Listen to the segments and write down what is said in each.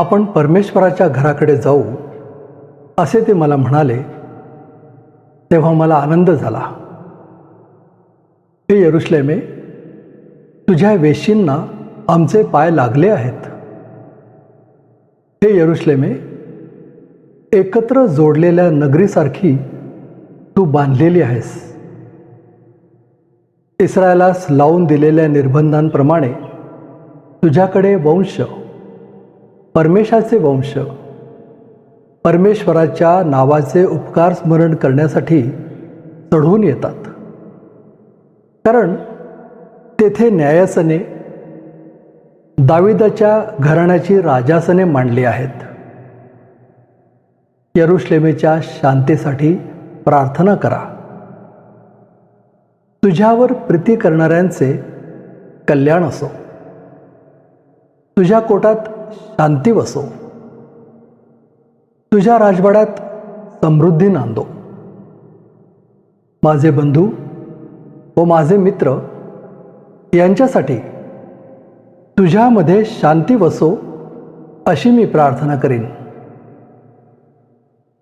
आपण परमेश्वराच्या घराकडे जाऊ असे ते मला म्हणाले, तेव्हा मला आनंद झाला. हे यरुशलेमे, तुझ्या वेशींना आमचे पाय लागले आहेत. हे यरुशलेमे, एकत्र जोडलेल्या नगरीसारखी तू बांधलेली आहेस. इस्रायलास लावून दिलेल्या निर्बंधांप्रमाणे तुझ्याकडे वंश, परमेशाचे वंश, परमेश्वराच्या नावाचे उपकार स्मरण करण्यासाठी चढून येतात. कारण तेथे न्यायासने, दाविदाच्या घराण्याची राजासने मांडली आहेत. यरुशलेमेच्या शांतीसाठी प्रार्थना करा. तुझ्यावर प्रीती करणाऱ्यांचे कल्याण असो. तुझ्या कोटात शांती वसो. तुझ्या राजवाड्यात समृद्धी नांदो. माझे बंधू व माझे मित्र यांच्यासाठी तुझ्यामध्ये शांती वसो अशी मी प्रार्थना करीन.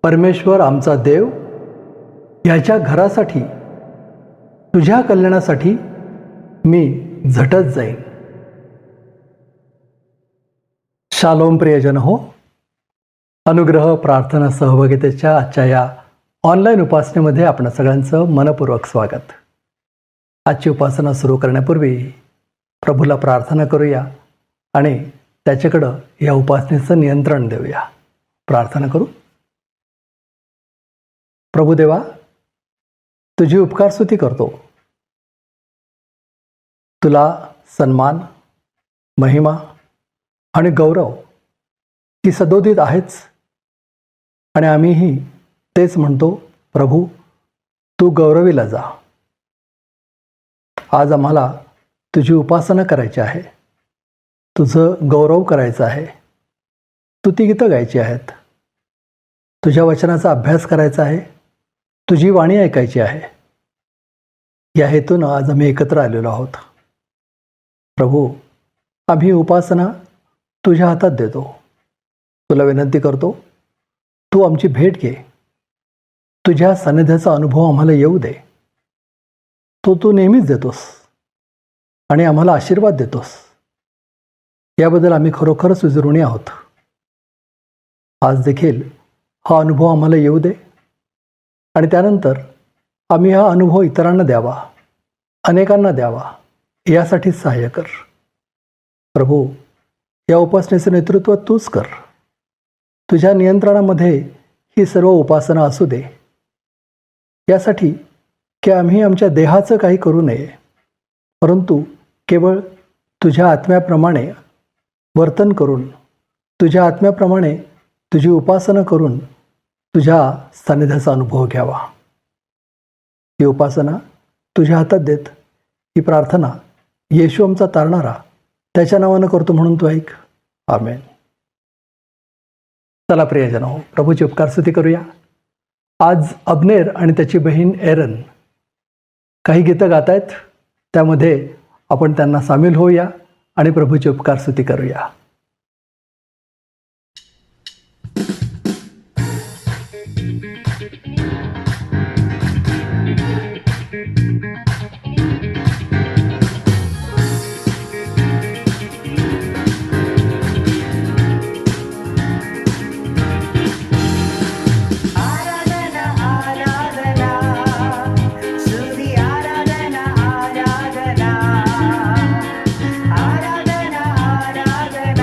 परमेश्वर आमचा देव ह्याच्या घरासाठी, तुझ्या कल्याणासाठी मी झटत जाईन. शालोम प्रियजन हो. अनुग्रह प्रार्थना सहभागितेच्या आजच्या या ऑनलाईन उपासनेमध्ये आपण सगळ्यांचं मनपूर्वक स्वागत. आजची उपासना सुरू करण्यापूर्वी प्रभूला प्रार्थना करूया आणि त्याच्याकडं या उपासनेचं नियंत्रण देऊया. प्रार्थना करू. प्रभुदेवा, तुझी उपकारस्तुती करतो. तुला सन्मान, महिमा आणि गौरव ही सदोदित आहेच, आणि आम्हीही तेच म्हणतो. प्रभू, तू गौरवीला जा. आज आम्हाला तुझी उपासना करायची आहे, तुझं गौरव करायचं आहे. स्तुती गीतं गायची आहेत, तुझ्या वचनाचा अभ्यास करायचा आहे, तुझी वाणी ऐकायची आहे. या हेतूनं आज आम्ही एकत्र आलेलो आहोत. प्रभू, आम्ही उपासना तुझ्या हातात देतो. तुला विनंती करतो, तू आमची भेट घे. तुझ्या सानिध्याचा अनुभव आम्हाला येऊ दे. तो तू नेहमीच देतोस आणि आम्हाला आशीर्वाद देतोस. याबद्दल आम्ही खरोखरच विजृणी आहोत. आज देखील हा अनुभव आम्हाला येऊ दे आणि त्यानंतर आम्ही हा अनुभव इतरांना द्यावा, अनेकांना द्यावा, यासाठी सहाय्य कर. प्रभू, या उपासनेचं नेतृत्व तूच कर. तुझ्या नियंत्रणामध्ये ही सर्व उपासना असू दे, यासाठी की आम्ही आमच्या देहाचं काही करू नये, परंतु केवळ तुझ्या आत्म्याप्रमाणे वर्तन करून, तुझ्या आत्म्याप्रमाणे तुझी उपासना करून तुझ्या सानिध्याचा अनुभव घ्यावा. ही उपासना तुझ्या हातात देत ही प्रार्थना येशू आमचा तारणारा त्याच्या नावानं करतो म्हणून तू ऐक. आमेन. चला प्रियजन हो, प्रभूची उपकारस्तुती करूया. आज अब्नेर आणि त्याची बहीण एरन काही गीतं गात आहेत, त्यामध्ये आपण त्यांना सामील होऊया आणि प्रभूची उपकारस्तुती करूया. आराधना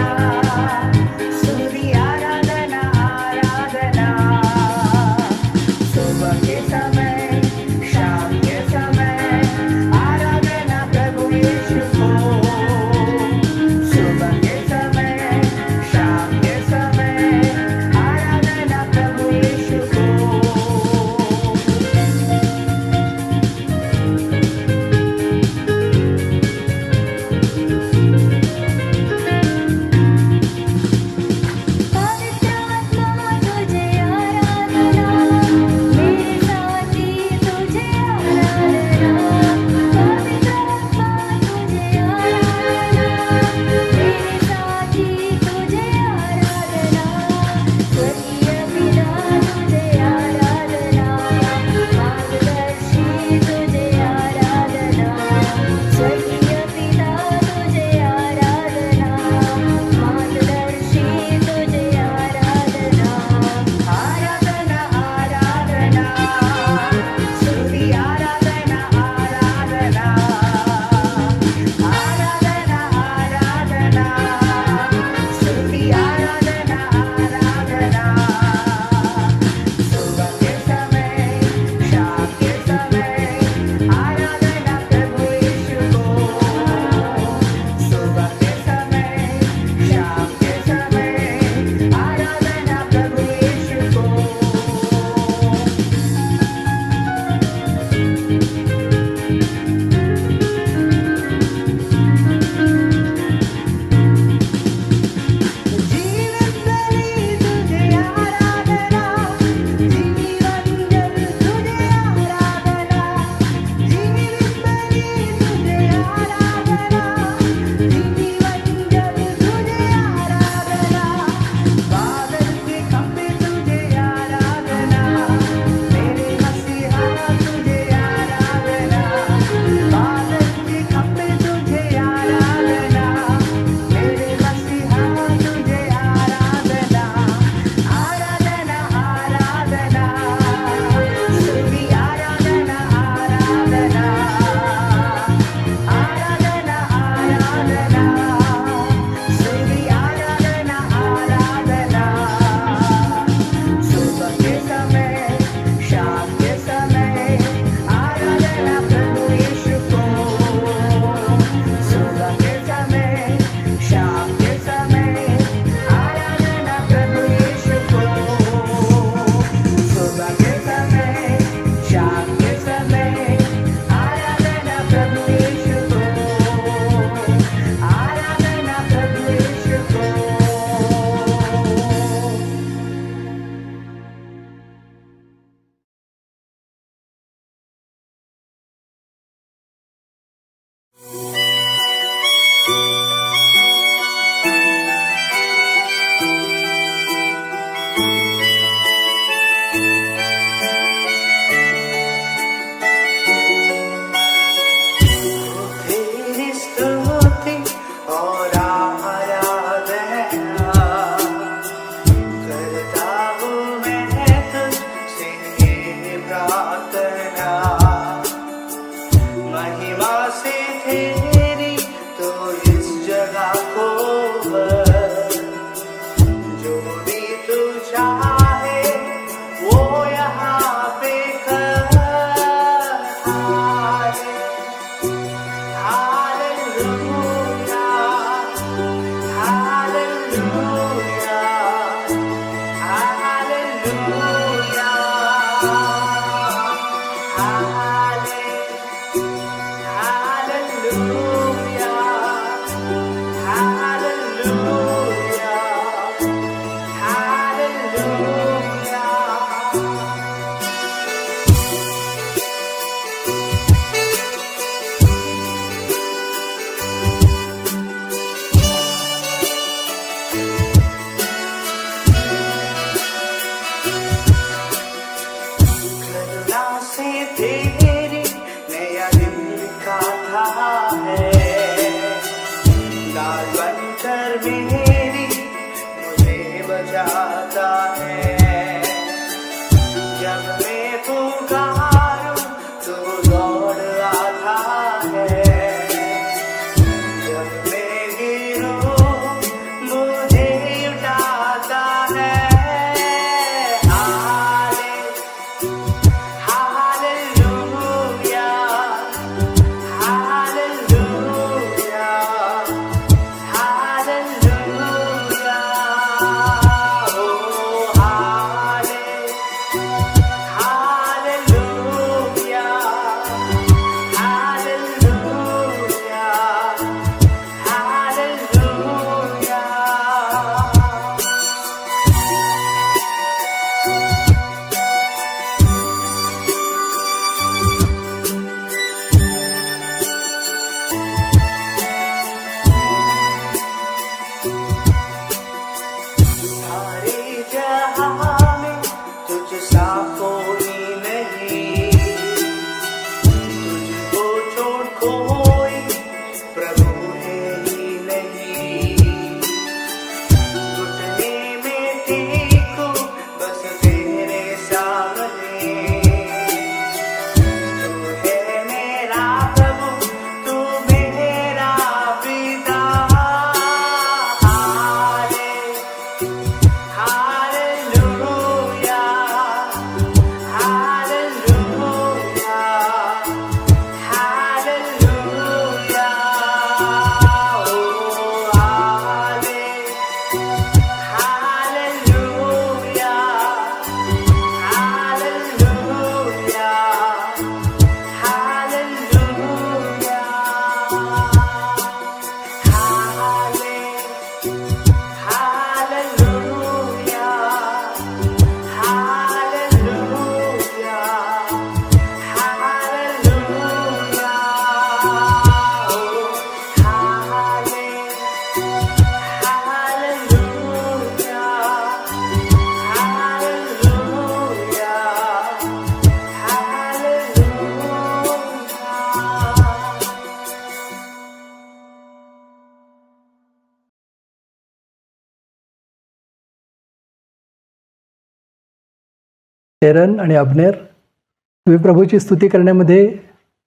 एरन आणि अबनेर, तुम्ही प्रभूची स्तुती करण्यामध्ये,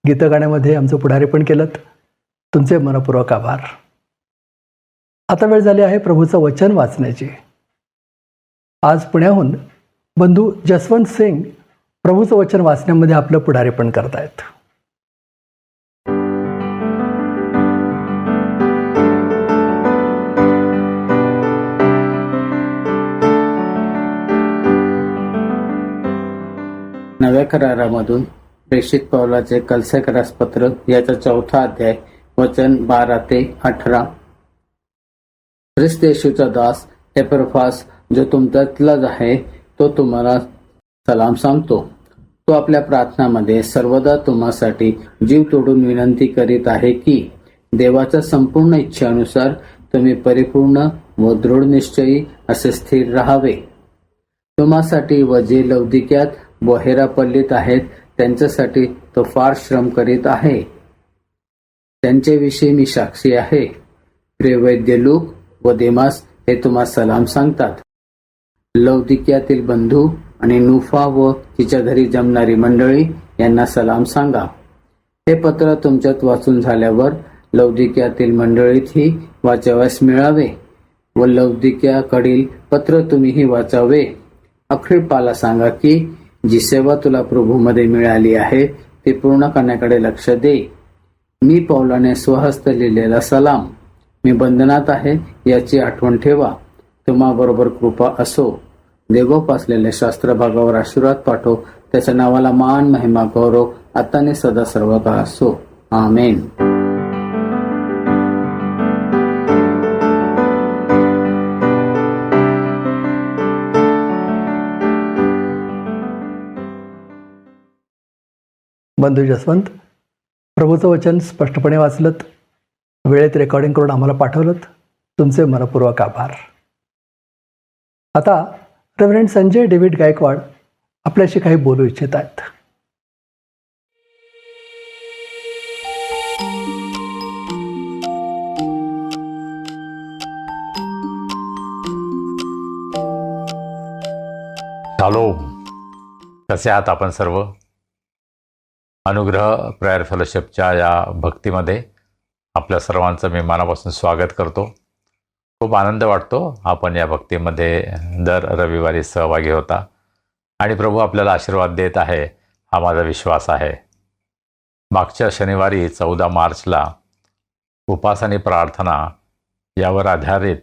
गीतं गाण्यामध्ये आमचं पुढारीपण केलं. तुमचे मनपूर्वक आभार. आता वेळ झाली आहे प्रभूचं वचन वाचण्याची. आज पुण्याहून बंधू जसवंत सिंग प्रभूचं वचन वाचण्यामध्ये आपलं पुढारीपण करतायत. नव्या करारामधून प्रेषित पौलाचे कलसेकरास पत्र याचा 4था अध्याय वचन 12 ते 18. ख्रिस्त येशूचा दास एपफ्रास जो तुमच्यातलाच आहे तो तुम्हाला सलाम सांगतो. तो आपल्या प्रार्थनामध्ये सर्वदा तुम्हासाठी जीव तोडून विनंती करीत आहे की देवाच्या संपूर्ण इच्छेनुसार तुम्ही परिपूर्ण व दृढ निश्चयी असे स्थिर राहावे. तुम्हासाठी व जे लौदिक्यात व हेरापल्लीत आहेत त्यांच्यासाठी तो फार श्रम करीत आहे. त्यांच्याविषयी मी साक्षी आहे. प्रिय वैद्य लूक व देमास हे तुम्हा सलाम सांगतात. लौदिक्यातील बंधू आणि नुफा व तिच्या घरी जमणारी मंडळी यांना सलाम सांगा. हे पत्र तुमच्यात वाचून झाल्यावर लौदिक्यातील मंडळीतही वाचाव्यास मिळावे व लौदिक्याकडील पत्र तुम्हीही वाचावे. अख्रिप्पाला सांगा की जी सेवा तुला प्रभूमध्ये मिळाली आहे ती पूर्ण करण्याकडे लक्ष दे. मी पौलाने स्वहस्त लिहिलेला सलाम. मी बंधनात आहे याची आठवण ठेवा. तुम्हाबरोबर कृपा असो. देवोपासलेल्या शास्त्र भागावर आशीर्वाद पाठव. त्याच्या नावाला मान महिमा गौरव आताने सदा सर्व काळ असो. आमेन. बंधू जसवंत, प्रभूचं वचन स्पष्टपणे वाचलं, वेळेत रेकॉर्डिंग करून आम्हाला पाठवलं. तुमचे मनपूर्वक आभार. आता रेव्हरंड संजय डेव्हिड गायकवाड आपल्याशी काही बोलू इच्छित आहेत. शालोम. कसे आहात आपण सर्व? अनुग्रह प्रेयर फेलोशिपच्या या भक्तीमध्ये आपल्या सर्वांचं मी मनापासून स्वागत करतो. खूप आनंद वाटतो आपण या भक्तीमध्ये दर रविवारी सहभागी होता आणि प्रभू आपल्याला आशीर्वाद देत आहे हा माझा विश्वास आहे. मागच्या शनिवारी 14 मार्चला उपास आणि प्रार्थना यावर आधारित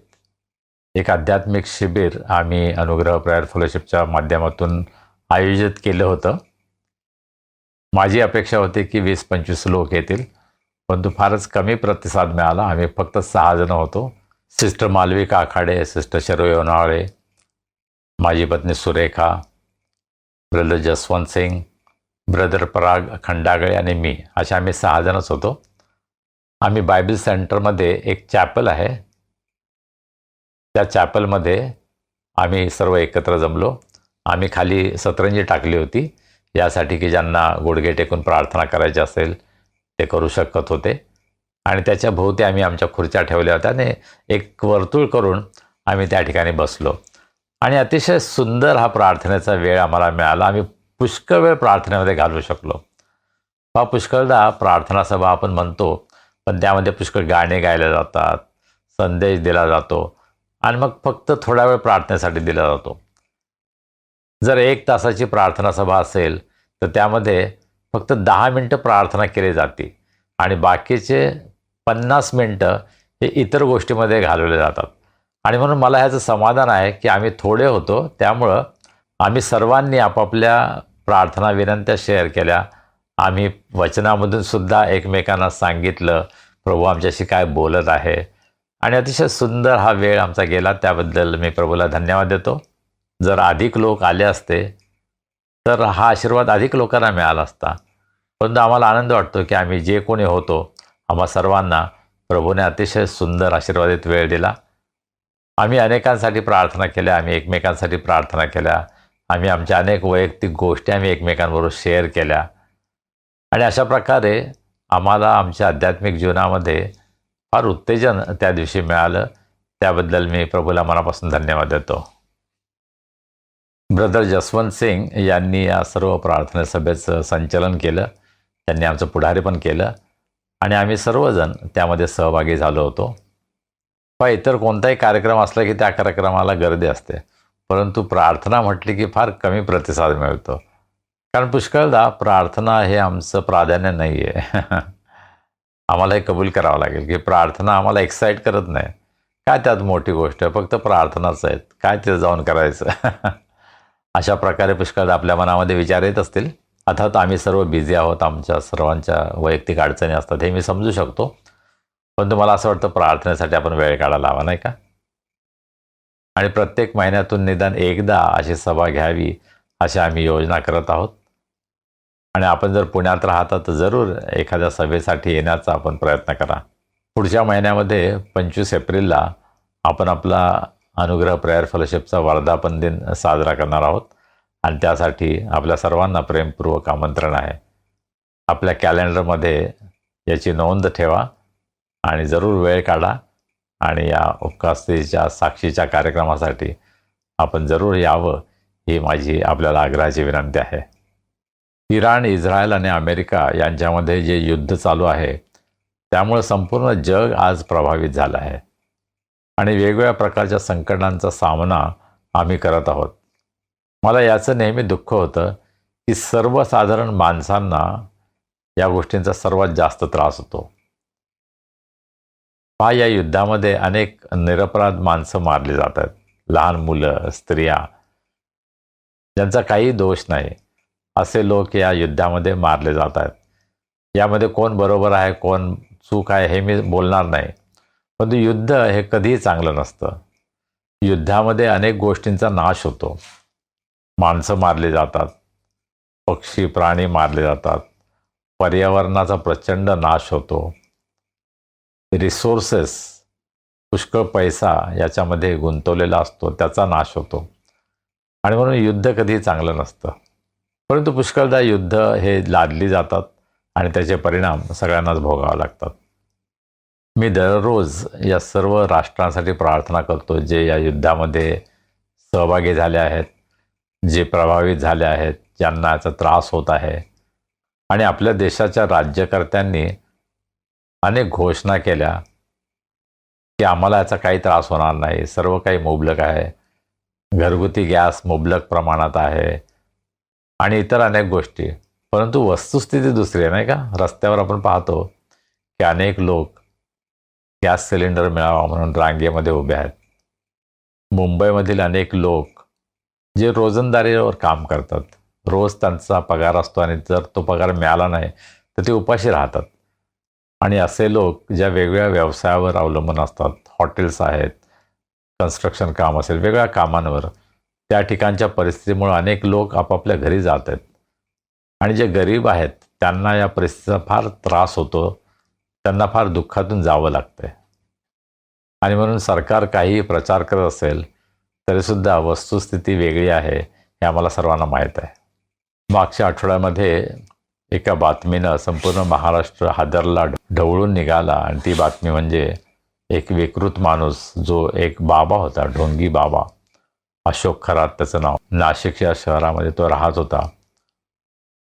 एक आध्यात्मिक शिबिर आम्ही अनुग्रह प्रेयर फेलोशिपच्या माध्यमातून आयोजित केलं होतं. माझी अपेक्षा होती की 20-25 लोक येतील, परंतु फारच कमी प्रतिसाद मिळाला. आम्ही फक्त 6 जण होतो. सिस्टर मालविका आखाडे, सिस्टर शर्वे उन्हाळे, माझी पत्नी सुरेखा, ब्रदर जसवंत सिंग, ब्रदर पराग खंडागळे आणि मी, असे आम्ही 6 जणच होतो. आम्ही बायबल सेंटरमध्ये एक चॅपल आहे, त्या चॅपलमध्ये आम्ही सर्व एकत्र जमलो. आम्ही खाली सतरंजी टाकली होती यासाठी की ज्यांना गुडघे टेकून प्रार्थना करायची असेल ते करू शकत होते. आणि त्याच्या भोवती आम्ही आमच्या खुर्च्या ठेवल्या होत्या आणि एक वर्तुळ करून आम्ही त्या ठिकाणी बसलो. आणि अतिशय सुंदर हा प्रार्थनेचा वेळ आम्हाला मिळाला. आम्ही पुष्कळ वेळ प्रार्थनेमध्ये घालवू शकलो. पुष्कळदा प्रार्थना सभा आपण म्हणतो, पण त्यामध्ये पुष्कळ गाणे गायले जातात, संदेश दिला जातो आणि मग फक्त थोडा वेळ प्रार्थनेसाठी दिला जातो. जर 1 तासाची प्रार्थना सभा असेल तर त्यामध्ये फक्त 10 मिनटं प्रार्थना केली जाते आणि बाकीचे 50 मिनटं हे इतर गोष्टीमध्ये घालवले जातात. आणि म्हणून मला ह्याचं समाधान आहे की आम्ही थोडे होतो, त्यामुळं आम्ही सर्वांनी आपापल्या प्रार्थना विनंत्या शेअर केल्या. आम्ही वचनामधून सुद्धा एकमेकांना सांगितलं प्रभू आमच्याशी काय बोलत आहे. आणि अतिशय सुंदर हा वेळ आमचा गेला. त्याबद्दल मी प्रभूला धन्यवाद देतो. जर अधिक लोक आले असते तर हा आशीर्वाद अधिक लोकांना मिळाला असता. परंतु आम्हाला आनंद वाटतो की आम्ही जे कोणी होतो आम्हा सर्वांना प्रभूने अतिशय सुंदर आशीर्वादित वेळ दिला. आम्ही अनेकांसाठी प्रार्थना केल्या, आम्ही एकमेकांसाठी प्रार्थना केल्या, आम्ही आमच्या अनेक वैयक्तिक गोष्टी आम्ही एकमेकांबरोबर शेअर केल्या. आणि अशा प्रकारे आम्हाला आमच्या आध्यात्मिक जीवनामध्ये फार उत्तेजन त्या दिवशी मिळालं. त्याबद्दल मी प्रभूला मनापासून धन्यवाद देतो. ब्रदर जसवंत सिंग यांनी या सर्व प्रार्थना सभेचं संचालन केलं. त्यांनी आमचं पुढारीपण केलं आणि आम्ही सर्वजण त्यामध्ये सहभागी झालो होतो. पण इतर कोणताही कार्यक्रम असला की त्या कार्यक्रमाला गर्दी असते, परंतु प्रार्थना म्हटली की फार कमी प्रतिसाद मिळतो. कारण पुष्कळदा प्रार्थना हे आमचं प्राधान्य नाही आहे. आम्हाला हे कबूल करावं लागेल की प्रार्थना आम्हाला एक्साईट करत नाही. काय त्यात मोठी गोष्ट आहे, फक्त प्रार्थनाच आहेत, काय तिथं जाऊन करायचं. अशा प्रकारे पुष्कळदा आपल्या मनामध्ये विचार येत असतील. अर्थात आम्ही सर्व बिझी आहोत, आमच्या सर्वांच्या वैयक्तिक अडचणी असतात हे मी समजू शकतो. पण मला असं वाटतं प्रार्थनेसाठी आपण वेळ काढायला हवा, नाही का? आणि प्रत्येक महिन्यातून निदान एकदा अशी सभा घ्यावी अशी आम्ही योजना करत आहोत. आणि आपण जर पुण्यात राहता तर जरूर एखाद्या सभेसाठी येण्याचा आपण प्रयत्न करा. पुढच्या महिन्यामध्ये 25 एप्रिलला आपण आपला अनुग्रह प्रेयर फेलोशिपचा वर्धापन दिन साजरा करणार आहोत आणि त्यासाठी आपल्या सर्वांना प्रेमपूर्वक आमंत्रण आहे. आपल्या कॅलेंडरमध्ये याची नोंद ठेवा आणि जरूर वेळ काढा आणि या उपस्थितीच्या साक्षीच्या कार्यक्रमासाठी आपण जरूर यावं ही माझी आपल्याला आग्रहाची विनंती आहे. इराण, इस्रायल आणि अमेरिका यांच्यामध्ये जे युद्ध चालू आहे त्यामुळे संपूर्ण जग आज प्रभावित झालं आहे आणि वेगवेगळ्या प्रकारच्या संकटांचा सामना आम्ही करत आहोत. मला याचं नेहमी दुःख होतं की सर्वसाधारण माणसांना या गोष्टींचा सर्वात जास्त त्रास होतो. पहा, या युद्धामध्ये अनेक निरपराध माणसं मारली जात आहेत. लहान मुलं, स्त्रिया, ज्यांचा काही दोष नाही असे लोक या युद्धामध्ये मारले जात आहेत. यामध्ये कोण बरोबर आहे कोण चूक आहे हे मी बोलणार नाही, परंतु युद्ध हे कधीही चांगलं नसतं. युद्धामध्ये अनेक गोष्टींचा नाश होतो. माणसं मारली जातात, पक्षी प्राणी मारले जातात, पर्यावरणाचा प्रचंड नाश होतो, रिसोर्सेस, पुष्कळ पैसा याच्यामध्ये गुंतवलेला असतो त्याचा नाश होतो आणि म्हणून युद्ध कधीही चांगलं नसतं. परंतु पुष्कळदा युद्ध हे लादली जातात आणि त्याचे परिणाम सगळ्यांनाच भोगावे लागतात. मी दररोज या सर्व राष्ट्रांसाठी प्रार्थना करतो जे या युद्धामध्ये सहभागी झाले आहेत, जे प्रभावित झाले आहेत, ज्यांना याचा त्रास होत आहे. आणि आपल्या देशाच्या राज्यकर्त्यांनी अनेक घोषणा केल्या की आम्हाला याचा काही त्रास होणार नाही, सर्व काही मुबलक आहे, घरगुती गॅस मुबलक प्रमाणात आहे आणि इतर अनेक गोष्टी. परंतु वस्तुस्थिती दुसरी आहे, नाही का? रस्त्यावर आपण पाहतो की अनेक लोक गॅस सिलेंडर मिळावा म्हणून रांगेमध्ये उभे आहेत. मुंबईमधील अनेक लोक जे रोजंदारीवर काम करतात, रोज त्यांचा पगार असतो आणि जर तो पगार मिळाला नाही तर ते उपाशी राहतात. आणि असे लोक ज्या वेगवेगळ्या व्यवसायावर अवलंबून असतात, हॉटेल्स आहेत, कन्स्ट्रक्शन काम असेल, वेगवेगळ्या कामांवर, त्या ठिकाणच्या परिस्थितीमुळे अनेक लोक आपापल्या घरी जात आहेत. आणि जे गरीब आहेत त्यांना या परिस्थितीचा फार त्रास होतो, त्यांना फार दुःखातून जावं लागतं. आणि म्हणून सरकार काही प्रचार करत असेल तरीसुद्धा वस्तुस्थिती वेगळी आहे हे आम्हाला सर्वांना माहीत आहे. मागच्या आठवड्यामध्ये एका बातमीनं संपूर्ण महाराष्ट्र हादरला, ढवळून निघाला. आणि ती बातमी म्हणजे एक विकृत माणूस, जो एक बाबा होता, ढोंगी बाबा, अशोक खरात त्याचं नाव. नाशिक या शहरामध्ये तो राहत होता.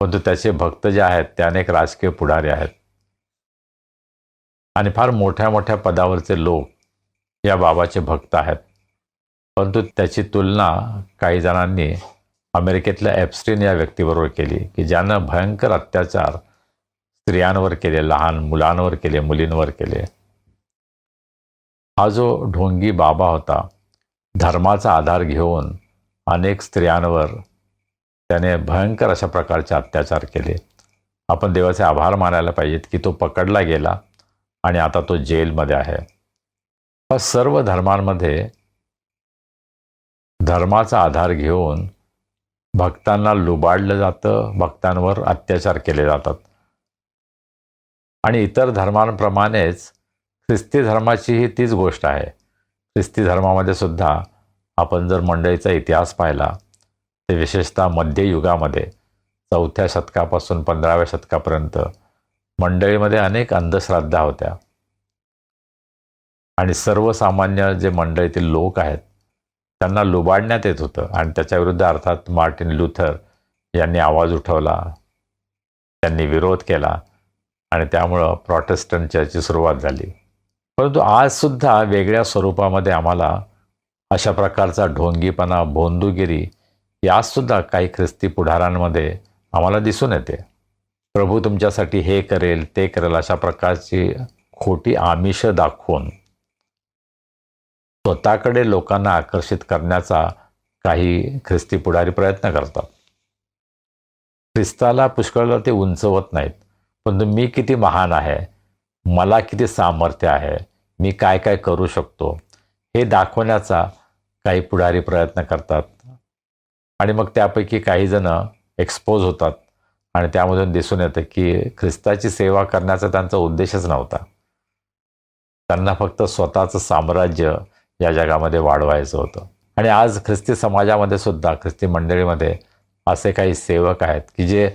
परंतु त्याचे भक्त जे आहेत ते अनेक राजकीय पुढारी आहेत आणि फार मोठ्या मोठ्या पदावरचे लोक या बाबाचे भक्त आहेत. परंतु त्याची तुलना काही जणांनी अमेरिकेतल्या एप्स्टीन या व्यक्तीबरोबर केली की ज्यानं भयंकर अत्याचार स्त्रियांवर केले, लहान मुलांवर केले, मुलींवर केले. हा जो ढोंगी बाबा होता, धर्माचा आधार घेऊन अनेक स्त्रियांवर त्याने भयंकर अशा प्रकारचे अत्याचार केले. आपण देवाचे आभार मानायला पाहिजेत की तो पकडला गेला आणि आता तो जेलमध्ये आहे. पण सर्व धर्मांमध्ये धर्माचा आधार घेऊन भक्तांना लुबाडलं जातं, भक्तांवर अत्याचार केले जातात. आणि इतर धर्मांप्रमाणेच ख्रिस्ती धर्माचीही तीच गोष्ट आहे. ख्रिस्ती धर्मामध्ये सुद्धा आपण जर मंडळीचा इतिहास पाहिला ते विशेषतः मध्ययुगामध्ये 4थ्या शतकापासून 15व्या शतकापर्यंत मंडळीमध्ये अनेक अंधश्रद्धा होत्या. आणि सर्वसामान्य जे मंडळीतील लोक आहेत त्यांना लुबाडण्यात येत होतं आणि त्याच्याविरुद्ध अर्थात मार्टिन लुथर यांनी आवाज उठवला, त्यांनी विरोध केला आणि त्यामुळं प्रोटेस्टंट चर्चची सुरुवात झाली. परंतु आजसुद्धा वेगळ्या स्वरूपामध्ये आम्हाला अशा प्रकारचा ढोंगीपणा, भोंदूगिरी यासुद्धा काही ख्रिस्ती पुढाऱ्यांमध्ये आम्हाला दिसून येते. प्रभू तुमच्यासाठी हे करेल, ते करेल अशा प्रकारची खोटी आमिष दाखवून स्वतःकडे लोकांना आकर्षित करण्याचा काही ख्रिस्ती पुढारी प्रयत्न करतात. ख्रिस्ताला पुष्कळ ते उंचवत नाहीत, परंतु मी किती महान आहे, मला किती सामर्थ्य आहे, मी काय काय करू शकतो हे दाखवण्याचा काही पुढारी प्रयत्न करतात. आणि मग त्यापैकी काही जण एक्सपोज होतात आणि त्यामधून दिसून येतं की ख्रिस्ताची सेवा करण्याचा त्यांचा उद्देशच नव्हता. त्यांना फक्त स्वतःचं साम्राज्य या जगामध्ये वाढवायचं होतं. आणि आज ख्रिस्ती समाजामध्ये सुद्धा, ख्रिस्ती मंडळीमध्ये असे काही सेवक आहेत की जे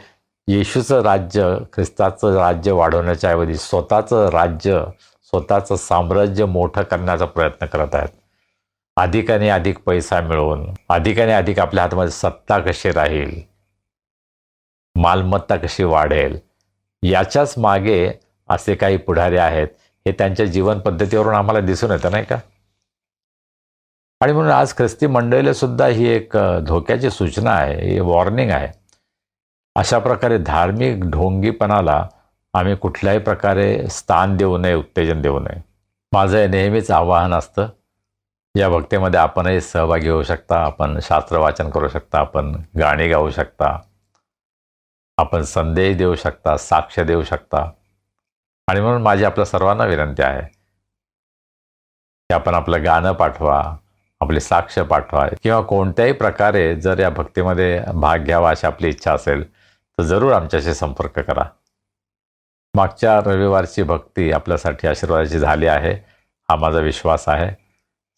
येशूचं राज्य, ख्रिस्ताचं राज्य वाढवण्याच्या ऐवजी स्वतःचं राज्य, स्वतःचं साम्राज्य मोठं करण्याचा प्रयत्न करत आहेत. अधिकाने अधिक पैसा मिळवून, अधिकाने अधिक आपल्या हातामध्ये सत्ता कशी राहील, मालमत्ता कशी वाढेल, याच्याच मागे असे काही पुढारी आहेत. हे त्यांच्या जीवन पद्धतीवरून आम्हाला दिसून येतं, नाही का? आणि म्हणून आज ख्रिस्ती मंडळीला सुद्धा ही एक धोक्याची सूचना आहे, ही वॉर्निंग आहे. अशा प्रकारे धार्मिक ढोंगीपणाला आम्ही कुठल्याही प्रकारे स्थान देऊ नये, उत्तेजन देऊ नये. माझं हे नेहमीच आवाहन असतं. या भक्तीमध्ये आपणही सहभागी होऊ शकता, आपण शास्त्र वाचन करू शकता, आपण गाणी गाऊ शकता, आपण संदेश देऊ शकता, साक्ष देऊ शकता. आणि म्हणून माझी आपल्या सर्वांना विनंती आहे की आपण आपलं गाणं पाठवा, आपली साक्ष पाठवा, किंवा कोणत्याही प्रकारे जर या भक्तीमध्ये भाग घ्यावा अशी आपली इच्छा असेल तर जरूर आमच्याशी संपर्क करा. मागच्या रविवारची भक्ती आपल्यासाठी आशीर्वादाची झाली आहे, हा माझा विश्वास आहे.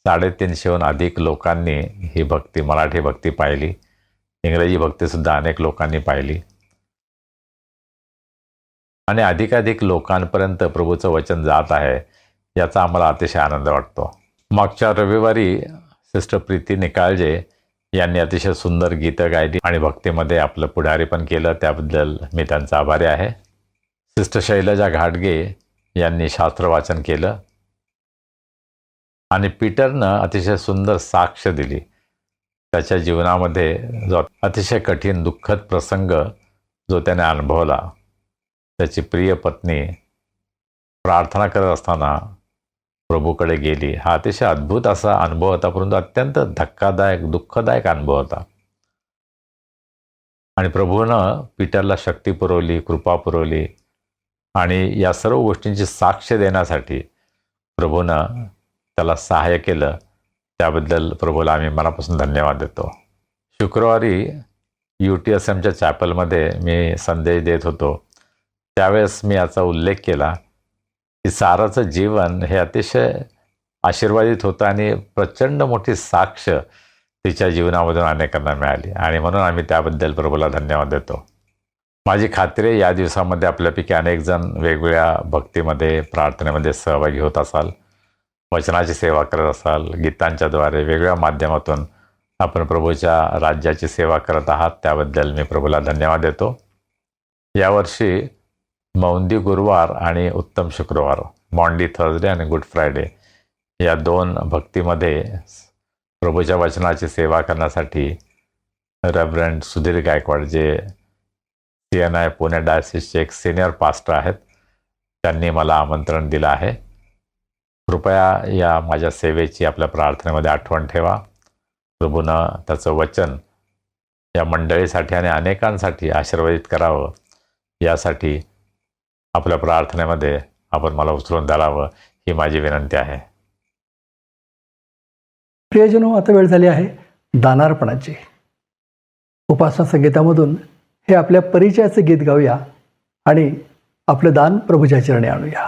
350हून अधिक लोकांनी ही भक्ती, मराठी भक्ती पाहिली. इंग्रजी भक्तीसुद्धा अनेक लोकांनी पाहिली. आणि अधिकाधिक लोकांपर्यंत प्रभूचं वचन जात आहे, याचा आम्हाला अतिशय आनंद वाटतो. मागच्या रविवारी सिस्टर प्रीती निकाळजे यांनी अतिशय सुंदर गीतं गायली आणि भक्तीमध्ये आपलं पुढारी पण केलं, त्याबद्दल मी त्यांचा आभारी आहे. सिस्टर शैलजा घाटगे यांनी शास्त्र वाचन केलं आणि पीटरनं अतिशय सुंदर साक्ष दिली. त्याच्या जीवनामध्ये जो अतिशय कठीण दुःखद प्रसंग जो त्याने अनुभवला, त्याची प्रिय पत्नी प्रार्थना करत असताना प्रभूकडे गेली, हा अतिशय अद्भुत असा अनुभव होता, परंतु अत्यंत धक्कादायक, दुःखदायक अनुभव होता. आणि प्रभूनं पीटरला शक्ती पुरवली, कृपा पुरवली आणि या सर्व गोष्टींची साक्ष देण्यासाठी प्रभूनं त्याला सहाय्य केलं. त्याबद्दल प्रभूला आम्ही मनापासून धन्यवाद देतो. शुक्रवारी UTSMच्या चॅपलमध्ये मी संदेश देत होतो, त्यावेळेस मी याचा उल्लेख केला की साराचं जीवन हे अतिशय आशीर्वादित होतं आणि प्रचंड मोठी साक्ष तिच्या जीवनामधून अनेकांना मिळाली. आणि म्हणून आम्ही त्याबद्दल प्रभूला धन्यवाद देतो. माझी खात्री आहे या दिवसामध्ये आपल्यापैकी अनेक जण वेगवेगळ्या भक्तीमध्ये, प्रार्थनेमध्ये सहभागी होत असाल, वचनाची सेवा करत असाल, गीतांच्याद्वारे वेगवेगळ्या माध्यमातून आपण प्रभूच्या राज्याची सेवा करत आहात. त्याबद्दल मी प्रभूला धन्यवाद देतो. यावर्षी मौंदी गुरुवार आणि उत्तम शुक्रवार, मॉन्डी थर्सडे आणि गुड फ्रायडे या 2 भक्तीमध्ये प्रभूच्या वचनाची सेवा करण्यासाठी रेव्हरंड सुधीर गायकवाड, जे CNI पुणे डायसिसचे एक सिनियर पास्टर आहेत, त्यांनी मला आमंत्रण दिलं आहे. कृपया या माझ्या सेवेची आपल्या प्रार्थनेमध्ये आठवण ठेवा. प्रभूनं त्याचं वचन या मंडळीसाठी आणि अनेकांसाठी आशीर्वादित करावं, यासाठी आपल्या प्रार्थनेमध्ये आपण मला उचलून धरावं, ही माझी विनंती आहे. प्रियजनो, आता वेळ झाली आहे दानार्पणाची. उपासना संगीतामधून हे आपल्या परिचयाचं गीत गाऊया आणि आपलं दान प्रभूच्या चरणी आणूया.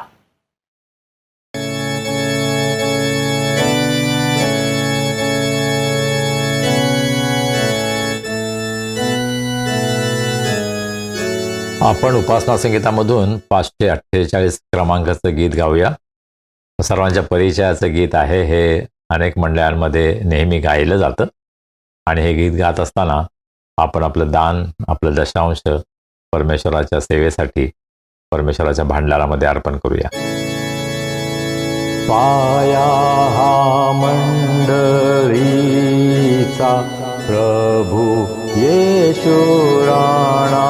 आपण उपासना संगीतामधून 548 क्रमांकाचं गीत गाऊया. सर्वांच्या परिचयाचं गीत आहे हे. अनेक मंडळांमध्ये नेहमी गायलं जातं. आणि हे गीत गात असताना आपण आपलं दान, आपलं दशांश परमेश्वराच्या सेवेसाठी परमेश्वराच्या भांडारामध्ये अर्पण करूया. पाया हा मंडळीचा प्रभू येशू राणा,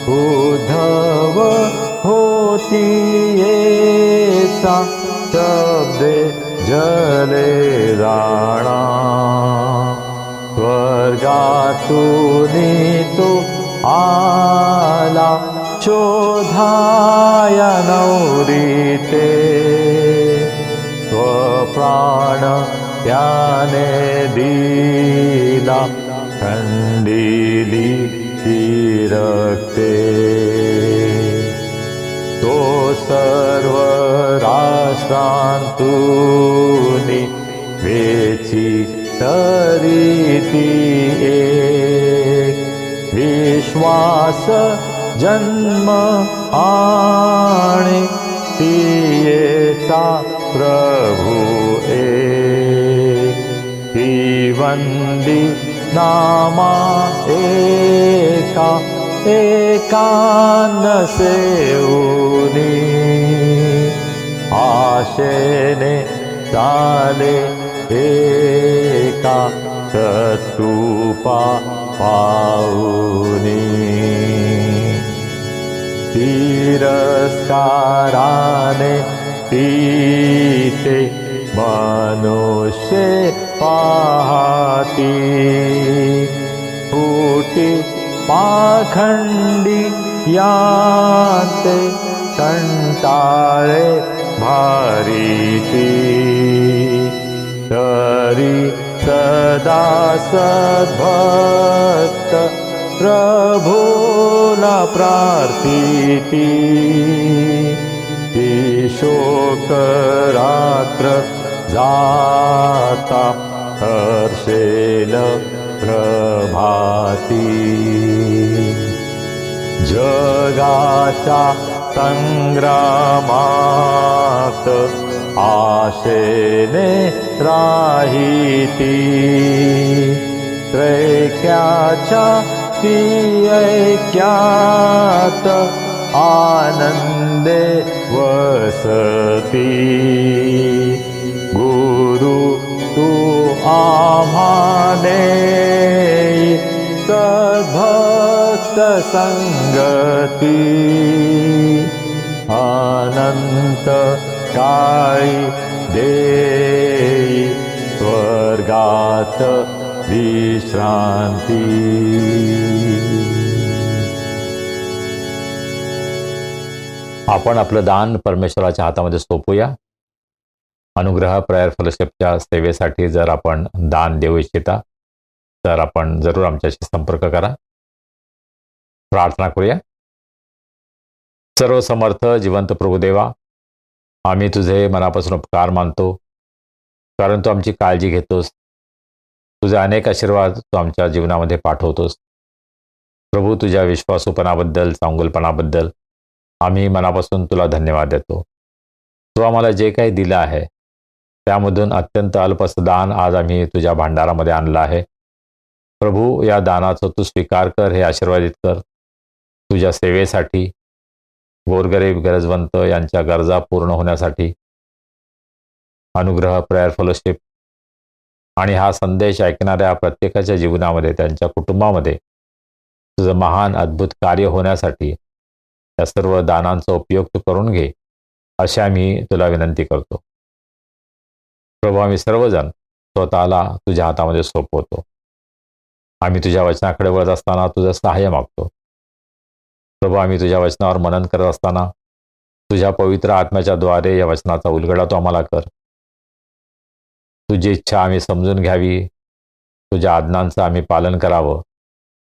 उद्धव होती येचा शब्दे जले राणा, स्वर्गातूनी तो आला शोधाया नवरी ते, स्वप्राण त्याने दिला खंडिली ती रक्ते, तो सर्व राष्ट्रांतूनी वेची तरीती एक, विश्वास जन्म आणि तियेचा प्रभू एक, ती वंदी नामा एका एकान सेऊनी, आशेने चाले एका सत्कृपा पाऊनी, तिरस्काराने तीते मनुष्य पाहती, फुटी पाखंडी यांते कंटाळे भारीती, तरी सदा सद्भक्त प्रभूला प्रार्थिती, ती शोक रात्र जाता हर्षेल प्रभाती, जगाच्या संग्रामात आशेने राहिती, त्रैक्याच्या ती ऐक्यात आनंदे वसती, गुरु तू आम्हाने सद्भक्त संगती, अनंत काळी देई स्वर्गात विश्रांती. आपण आपलं दान परमेश्वराच्या हातामध्ये सोपूया. अनुग्रह प्रेयर फेलोशिपच्या सेवेसाठी जर आपण दान देऊ इच्छिता तर आपण जरूर आमच्याशी संपर्क करा. प्रार्थना करूया. सर्व समर्थ जिवंत प्रभुदेवा, आम्ही तुझे मनापासून उपकार मानतो, कारण तू आमची काळजी घेतोस. तुझे अनेक आशीर्वाद तू आमच्या जीवनामध्ये पाठवतोस. प्रभू, तुझ्या विश्वासूपणाबद्दल, चांगुलपणाबद्दल आम्ही मनापासून तुला धन्यवाद देतो. तू आम्हाला जे काही दिलं आहे त्यामधून अत्यंत अल्पसं दान आज आम्ही तुझ्या भांडारामध्ये आणलं आहे. प्रभू, या दानाचा तू स्वीकार कर, हे आशीर्वादित कर. तुझ्या सेवेसाठी, गोरगरीब गरजवंत यांच्या गरजा पूर्ण होण्यासाठी, अनुग्रह प्रेयर फेलोशिप आणि हा संदेश ऐकणाऱ्या प्रत्येकाच्या जीवनामध्ये, त्यांच्या कुटुंबामध्ये तुझं महान अद्भुत कार्य होण्यासाठी या सर्व दानांचा उपयोग तू करून घे, अशी आम्ही तुला विनंती करतो. प्रभू, आम्ही सर्वजण स्वतःला तुझ्या हातामध्ये सोपवतो. आम्ही तुझ्या वचनाकडे वळत असताना तुझं सहाय्य मागतो. प्रभू, आम्ही तुझ्या वचनावर मनन करत असताना तुझ्या पवित्र आत्म्याच्या द्वारे या वचनाचा उलगडा तू आम्हाला कर. तुझी इच्छा आम्ही समजून घ्यावी, तुझ्या आज्ञांचं आम्ही पालन करावं,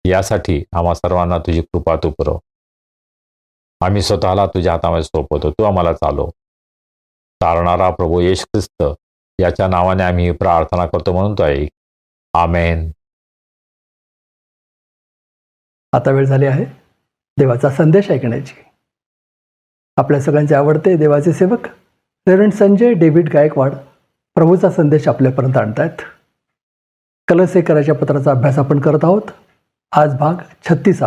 यासाठी आम्हा सर्वांना तुझी कृपा तू पुरव. आम्ही स्वतःला तुझ्या हातामध्ये सोपवतो. तू आम्हाला चालव. तारणारा प्रभू येशू ख्रिस्त याच्या नावाने आम्ही प्रार्थना करतो म्हणून तो ऐक. आमेन. आता वेळ झाली आहे देवाचा संदेश ऐकण्याची. आपल्या सगळ्यांचे आवडते देवाचे सेवक रेव्हरंड संजय डेव्हिड गायकवाड प्रभूचा संदेश आपल्यापर्यंत आणतायत. कलसेकराच्या पत्राचा अभ्यास आपण करत आहोत. आज भाग 36.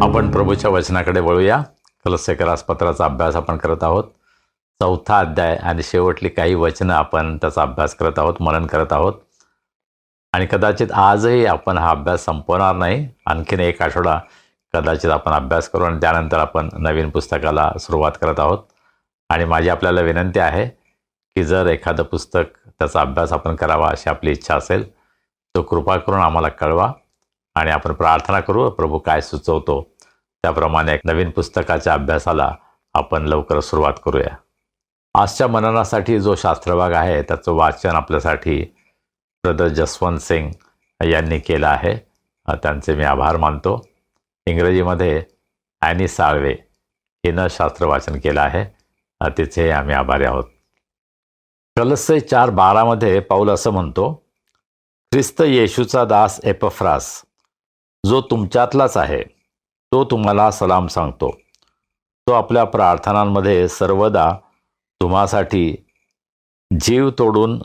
आपण प्रभूच्या वचनाकडे वळूया. कलसेकरास पत्राचा अभ्यास आपण करत आहोत. 4था अध्याय आणि शेवटली काही वचनं आपण त्याचा अभ्यास करत आहोत, मनन करत आहोत. आणि कदाचित आजही आपण हा अभ्यास संपवणार नाही. आणखीन एक आठवडा कदाचित आपण अभ्यास करू आणि त्यानंतर आपण नवीन पुस्तकाला सुरुवात करत आहोत. आणि माझी आपल्याला विनंती आहे की जर एखादं पुस्तक त्याचा अभ्यास आपण करावा अशी आपली इच्छा असेल तो कृपा करून आम्हाला कळवा आणि आपण प्रार्थना करू. प्रभू काय सुचवतो त्याप्रमाणे एक नवीन पुस्तकाच्या अभ्यासाला आपण लवकर सुरुवात करूया. आजच्या मननासाठी जो शास्त्रभाग आहे त्याचं वाचन आपल्यासाठी ब्रदर जसवंत सिंग यांनी केलं आहे. त्यांचे मी आभार मानतो. इंग्रजीमध्ये ॲनी साळवे हिनं शास्त्रवाचन केलं आहे. तिचे आम्ही आभारी आहोत. कलस्से 4:12 पाऊल असं म्हणतो, ख्रिस्त येशूचा दास एपफ्रास जो तुमच्यातलाच आहे तो तुम्हाला सलाम सांगतो. तो आपल्या प्रार्थनांमध्ये सर्वदा तुम्हासाठी जीव तोडून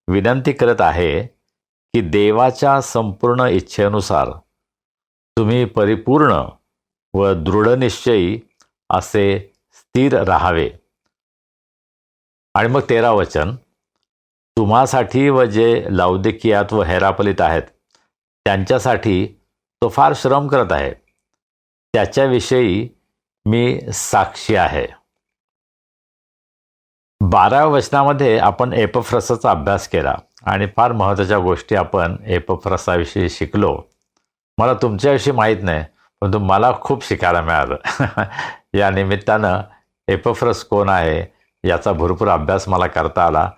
विनंती करत आहे की देवाच्या संपूर्ण इच्छेनुसार तुम्ही परिपूर्ण व दृढनिश्चयी असे स्थिर राहावे. आणि मग 13 वचन, तुम्हासाठी व जे लाउदिकियात व हेरापलीत आहेत त्यांच्यासाठी तो फार श्रम करत आहे. त्याच्याविषयी मी साक्षी आहे. 12व्या वचनामध्ये आपण एपफ्रसाचा अभ्यास केला आणि फार महत्त्वाच्या गोष्टी आपण एपफ्रसाविषयी शिकलो. मला तुमच्याविषयी माहीत नाही, परंतु मला खूप शिकायला मिळालं. या निमित्तानं एपफ्रस कोण आहे याचा भरपूर अभ्यास मला करता आला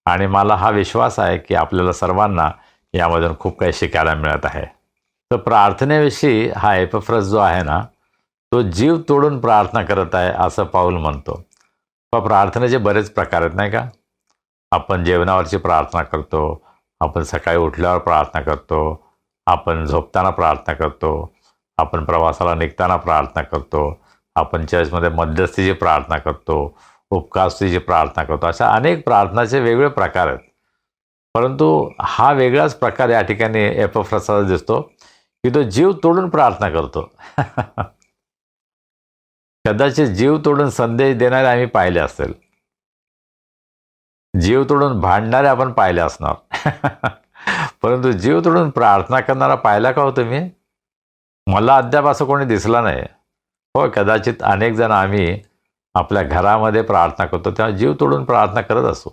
आणि मला हा विश्वास आहे की आपल्याला सर्वांना यामधून खूप काही शिकायला मिळत आहे. तर प्रार्थनेविषयी हा एपफ्रस जो आहे ना तो जीव तोडून प्रार्थना करत आहे असं पाऊल म्हणतो. पण प्रार्थनेचे बरेच प्रकार आहेत नाही का. आपण जेवणावरची प्रार्थना करतो, आपण सकाळी उठल्यावर प्रार्थना करतो, आपण झोपताना प्रार्थना करतो, आपण प्रवासाला निघताना प्रार्थना करतो, आपण चर्चमध्ये मध्यस्थीची प्रार्थना करतो, उपकास्तीची प्रार्थना करतो. अशा अनेक प्रार्थनाचे वेगवेगळे प्रकार आहेत. परंतु हा वेगळाच प्रकार या ठिकाणी एपफ्रसाचा दिसतो की तो जीव तोडून प्रार्थना करतो. कदाचित जीव तोडून संदेश देणारे आम्ही पाहिले असेल, जीव तोडून भांडणारे आपण पाहिले असणार. परंतु जीव तोडून प्रार्थना करणारा पाहिला का हो तुम्ही? मला अद्याप असं कोणी दिसला नाही. हो, कदाचित अनेक जण आम्ही आपल्या घरामध्ये प्रार्थना करतो तेव्हा जीव तोडून प्रार्थना करत असू.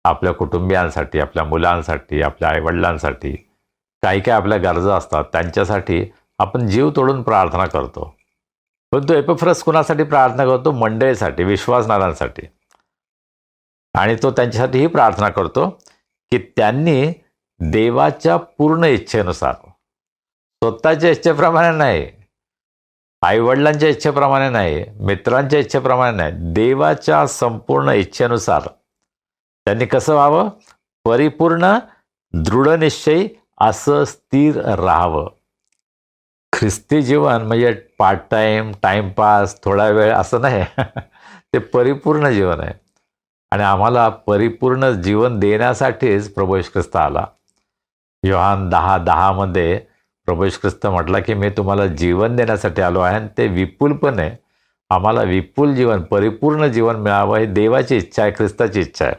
आपल्या कुटुंबियांसाठी, आपल्या मुलांसाठी, आपल्या आईवडिलांसाठी, काही काही आपल्या गरजा असतात त्यांच्यासाठी आपण जीव तोडून प्रार्थना करतो. परंतु एपफ्रस कुणासाठी प्रार्थना करतो? मंडळीसाठी, विश्वासणाऱ्यांसाठी. आणि तो त्यांच्यासाठी ही प्रार्थना करतो की त्यांनी देवाच्या पूर्ण इच्छेनुसार, स्वतःच्या इच्छेप्रमाणे नाही, आईवडिलांच्या इच्छेप्रमाणे नाही, मित्रांच्या इच्छेप्रमाणे नाही, देवाच्या संपूर्ण इच्छेनुसार त्यांनी कसं व्हावं? परिपूर्ण दृढनिश्चयी असं स्थिर राहावं. ख्रिस्ती जीवन म्हणजे पार्ट टाईम, टाईमपास, थोडा वेळ असं नाही. ते परिपूर्ण जीवन आहे. आणि आम्हाला परिपूर्ण जीवन देण्यासाठीच प्रभू येशू ख्रिस्त आला. योहान 10:10 प्रभू येशू ख्रिस्त म्हटला की मी तुम्हाला जीवन देण्यासाठी आलो आहे आणि ते विपुलपणे. आम्हाला विपुल जीवन, परिपूर्ण जीवन मिळावं ही देवाची इच्छा आहे, ख्रिस्ताची इच्छा आहे.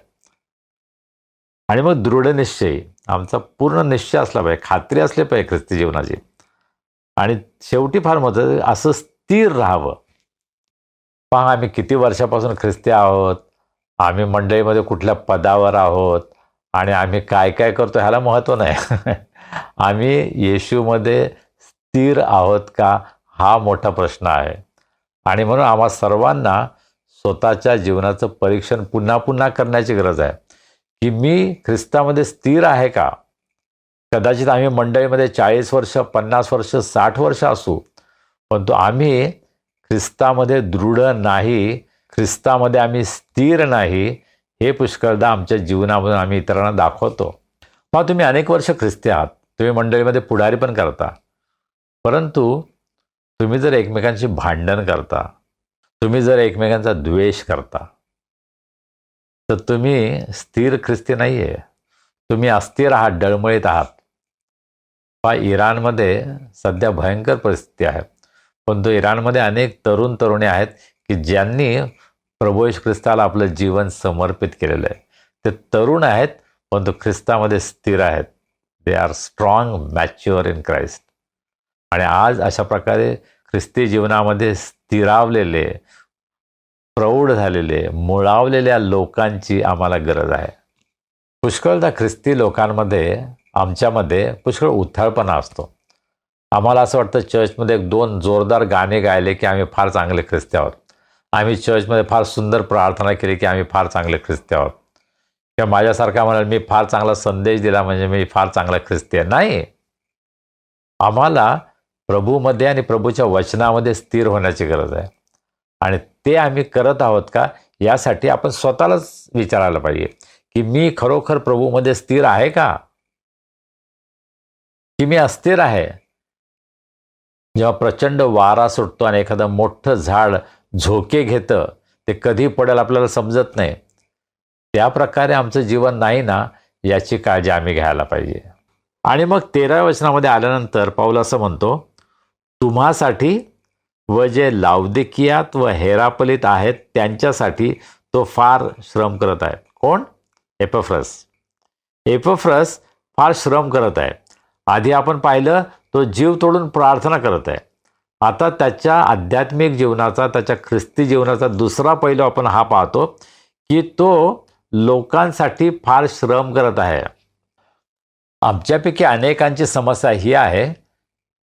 आणि मग दृढनिश्चयी आमचा पूर्ण निश्चय असला पाहिजे, खात्री असली पाहिजे ख्रिस्ती जीवनाची. आणि शेवटी फार महत्त्वाचं असं स्थिर राहावं. पहा, आम्ही किती वर्षापासून ख्रिस्ती आहोत, आम्ही मंडळीमध्ये कुठल्या पदावर आहोत आणि आम्ही काय काय करतो ह्याला महत्त्व नाही. आम्ही येशूमध्ये स्थिर आहोत का हा मोठा प्रश्न आहे. आणि म्हणून आम्हा सर्वांना स्वतःच्या जीवनाचं परीक्षण पुन्हा पुन्हा करण्याची गरज आहे की मी ख्रिस्तामध्ये स्थिर आहे का. कदाचित आम्ही मंडळीमध्ये 40 वर्ष, 50 वर्ष, 60 वर्ष असू, परंतु आम्ही ख्रिस्तामध्ये दृढ नाही, ख्रिस्तामध्ये आम्ही स्थिर नाही, हे पुष्कळदा आमच्या जीवनामधून आम्ही इतरांना दाखवतो. मग तुम्ही अनेक वर्ष ख्रिस्ती आहात, तुम्ही मंडळीमध्ये पुढारी पण करता, परंतु तुम्ही जर एकमेकांशी भांडण करता, तुम्ही जर एकमेकांचा द्वेष करता, तर तुम्ही स्थिर ख्रिस्ती नाही आहे. तुम्ही अस्थिर आहात, डळमळीत आहात. इराणमध्ये सध्या भयंकर परिस्थिती आहे, पण तो इराणमध्ये अनेक तरुणी आहेत की ज्यांनी प्रभू येशू ख्रिस्ताला आपलं जीवन समर्पित केलेलं आहे. ते तरुण आहेत, पण तो ख्रिस्तामध्ये स्थिर आहेत. They are strong, mature in Christ. आणि आज अशा प्रकारे ख्रिस्ती जीवनामध्ये स्थिरावलेले, प्रौढ झालेले, मुळावलेल्या लोकांची आम्हाला गरज आहे. पुष्कळदा ख्रिस्ती लोकांमध्ये, आमच्यामध्ये पुष्कळ उथळपणा असतो. आम्हाला असं वाटतं चर्चमध्ये 1-2 जोरदार गाणे गायले की आम्ही फार चांगले ख्रिस्ती आहोत. आम्ही चर्चमध्ये फार सुंदर प्रार्थना केली की आम्ही फार चांगले ख्रिस्ती आहोत. किंवा माझ्यासारखा म्हणाल मी फार चांगला संदेश दिला म्हणजे मी फार चांगला ख्रिस्ती आहे. नाही, आम्हाला प्रभूमध्ये आणि प्रभूच्या वचनामध्ये स्थिर होण्याची गरज आहे. आणि ते आम्ही करत आहोत का, यासाठी आपण स्वतःलाच विचारायला पाहिजे की मी खरोखर प्रभूमध्ये स्थिर आहे का, की मी अस्थिर आहे. जेव्हा प्रचंड वारा सुटतो आणि एखादं मोठं झाड झोके घेतं, ते कधी पडेल आपल्याला समजत नाही. त्या प्रकारे आमचं जीवन नाही ना, याची काळजी आम्ही घ्यायला पाहिजे. आणि मग 13व्या वचनामध्ये आल्यानंतर पाऊल असं म्हणतो, तुम्हासाठी व जे लाउदिकियात व हेरापलीत आहेत त्यांच्यासाठी तो फार श्रम करत आहे. कोण? एपफ्रस. एपफ्रस फार श्रम करत आहे. आधी आपण पाहिलं, तो जीव तोडून प्रार्थना करत आहे. आता त्याच्या आध्यात्मिक जीवनाचा, त्याच्या ख्रिस्ती जीवनाचा दुसरा पैलू आपण हा पाहतो की तो लोकांसाठी फार श्रम करत आहे. आमच्यापैकी अनेकांची समस्या ही आहे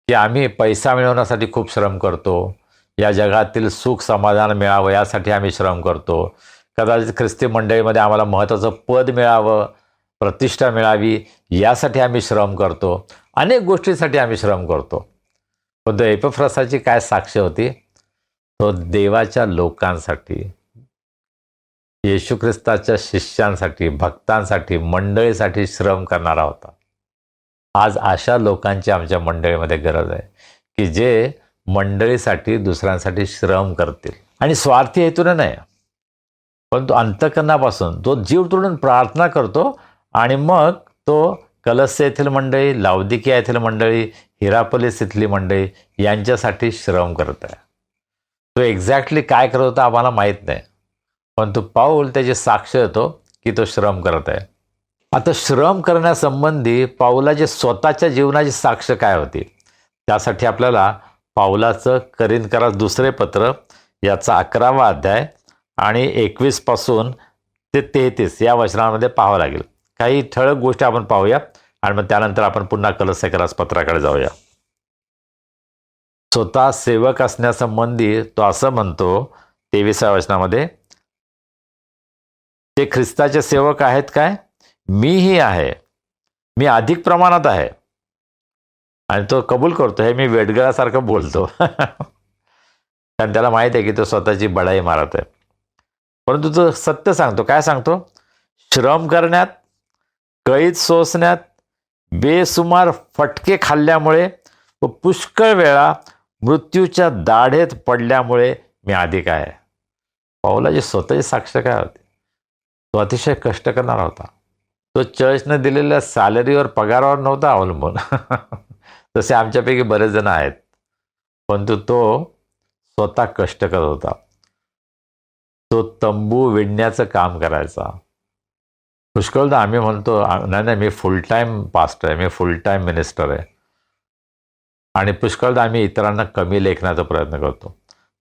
की आम्ही पैसा मिळवण्यासाठी खूप श्रम करतो, या जगातील सुख समाधान मिळावं यासाठी आम्ही श्रम करतो. कदाचित ख्रिस्ती मंडळीमध्ये आम्हाला महत्त्वाचं पद मिळावं, प्रतिष्ठा मिळावी यासाठी आम्ही श्रम करतो. अनेक गोष्टींसाठी आम्ही श्रम करतो. पण तो एपफ्रसाची काय साक्ष होती? तो देवाच्या लोकांसाठी, येशू ख्रिस्ताच्या शिष्यांसाठी, भक्तांसाठी, मंडळीसाठी श्रम करणारा होता. आज अशा लोकांची आमच्या मंडळीमध्ये गरज आहे की जे मंडळीसाठी, दुसऱ्यांसाठी श्रम करतील. आणि स्वार्थी हेतूने नाही, पण तो अंतःकरणापासून तो जीव तोडून प्रार्थना करतो. आणि मग तो कलस्य येथील मंडळी, लाउदिकिया येथील मंडळी, हिरापलिस इथली मंडळी यांच्यासाठी श्रम करत आहे. तो एक्झॅक्टली काय करत होता आम्हाला माहीत नाही, पण तो पाऊल त्याची साक्ष देतो की तो श्रम करत आहे. आता श्रम करण्यासंबंधी पाऊलाची स्वतःच्या जीवनाची साक्ष काय होती, त्यासाठी आपल्याला पाऊलाचं करिंथकरास दुसरे पत्र याचा 11वा अध्याय आणि 21 पासून ते 33 या वचनांमध्ये पाहावं लागेल. काही ठळक गोष्टी आपण पाहूया आणि मग त्यानंतर आपण पुन्हा कलस्यकरास पत्राकडे जाऊया. स्वतः सेवक असण्यासंबंधी तो असं म्हणतो 23व्या वचनामध्ये, ते ख्रिस्ताचे सेवक आहेत काय? मीही आहे, मी अधिक प्रमाणात आहे. आणि तो कबूल करतो, हे मी वेडगळासारखं बोलतो कारण त्याला माहीत आहे की तो स्वतःची बढाई मारत आहे. परंतु तो सत्य सांगतो. काय सांगतो? श्रम करण्यात, कळीत सोसण्यात, बेसुमार फटके खाल्ल्यामुळे व पुष्कळ वेळा मृत्यूच्या दाढेत पडल्यामुळे मी अधिक आहे. पाऊलाची स्वतःची साक्ष काय होती? तो अतिशय कष्ट करणारा होता. तो चर्चने दिलेल्या सॅलरीवर, पगारावर नव्हता अवलंबून तसे आमच्यापैकी बरेच जण आहेत. परंतु तो स्वतः कष्ट करत होता. तो तंबू विणण्याचं काम करायचा. पुष्कळदा आम्ही म्हणतो, नाही मी फुल टाईम पास्टर आहे, मी फुल टाईम मिनिस्टर आहे. आणि पुष्कळदा आम्ही इतरांना कमी लेखण्याचा प्रयत्न करतो.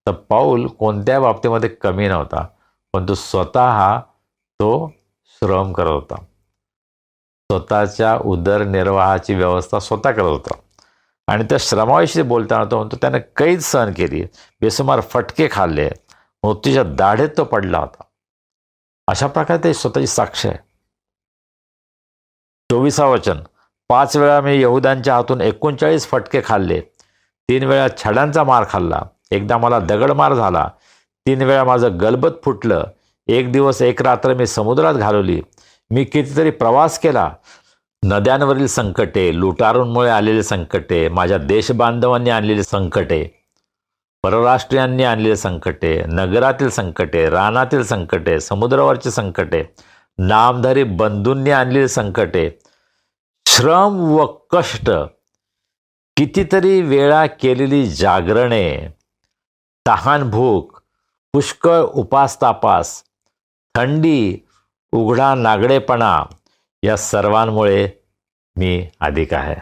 तर पाऊल कोणत्या बाबतीमध्ये कमी नव्हता, पण तो स्वतः तो श्रम करत होता. स्वतःच्या उदरनिर्वाहाची व्यवस्था स्वतः करत होता. आणि त्या श्रमाविषयी बोलताना तो म्हणतो, त्याने कैद सहन केली, बेसुमार फटके खाल्ले, मृत्यूच्या दाढेत तो पडला होता. अशा प्रकारे ते स्वतःची साक्ष आहे. 24वं वचन, 5 वेळा मी यहुदांच्या हातून 39 फटके खाल्ले, 3 वेळा छड्यांचा मार खाल्ला, एकदा मला दगडमार झाला, 3 वेळा माझं गलबत फुटलं, 1 दिवस 1 रात्र मी समुद्रात घालवली, मी कितीतरी प्रवास केला, नद्यांवरील संकटे, लुटारूंमुळे आलेले संकटे, माझ्या देशबांधवांनी आणलेली संकटे, परराष्ट्रीयांनी आणलेले संकटे, नगरातील संकटे, रानातील संकटे, समुद्रावरची संकटे, नामधारी बंधूंनी आणलेली संकटे, श्रम व कष्ट, कितीतरी वेळा केलेली जागरणे, तहान भूक, पुष्कळ उपास तापास, थंडी, उघडा नागडेपणा, या सर्वांमुळे मी अधिक आहे.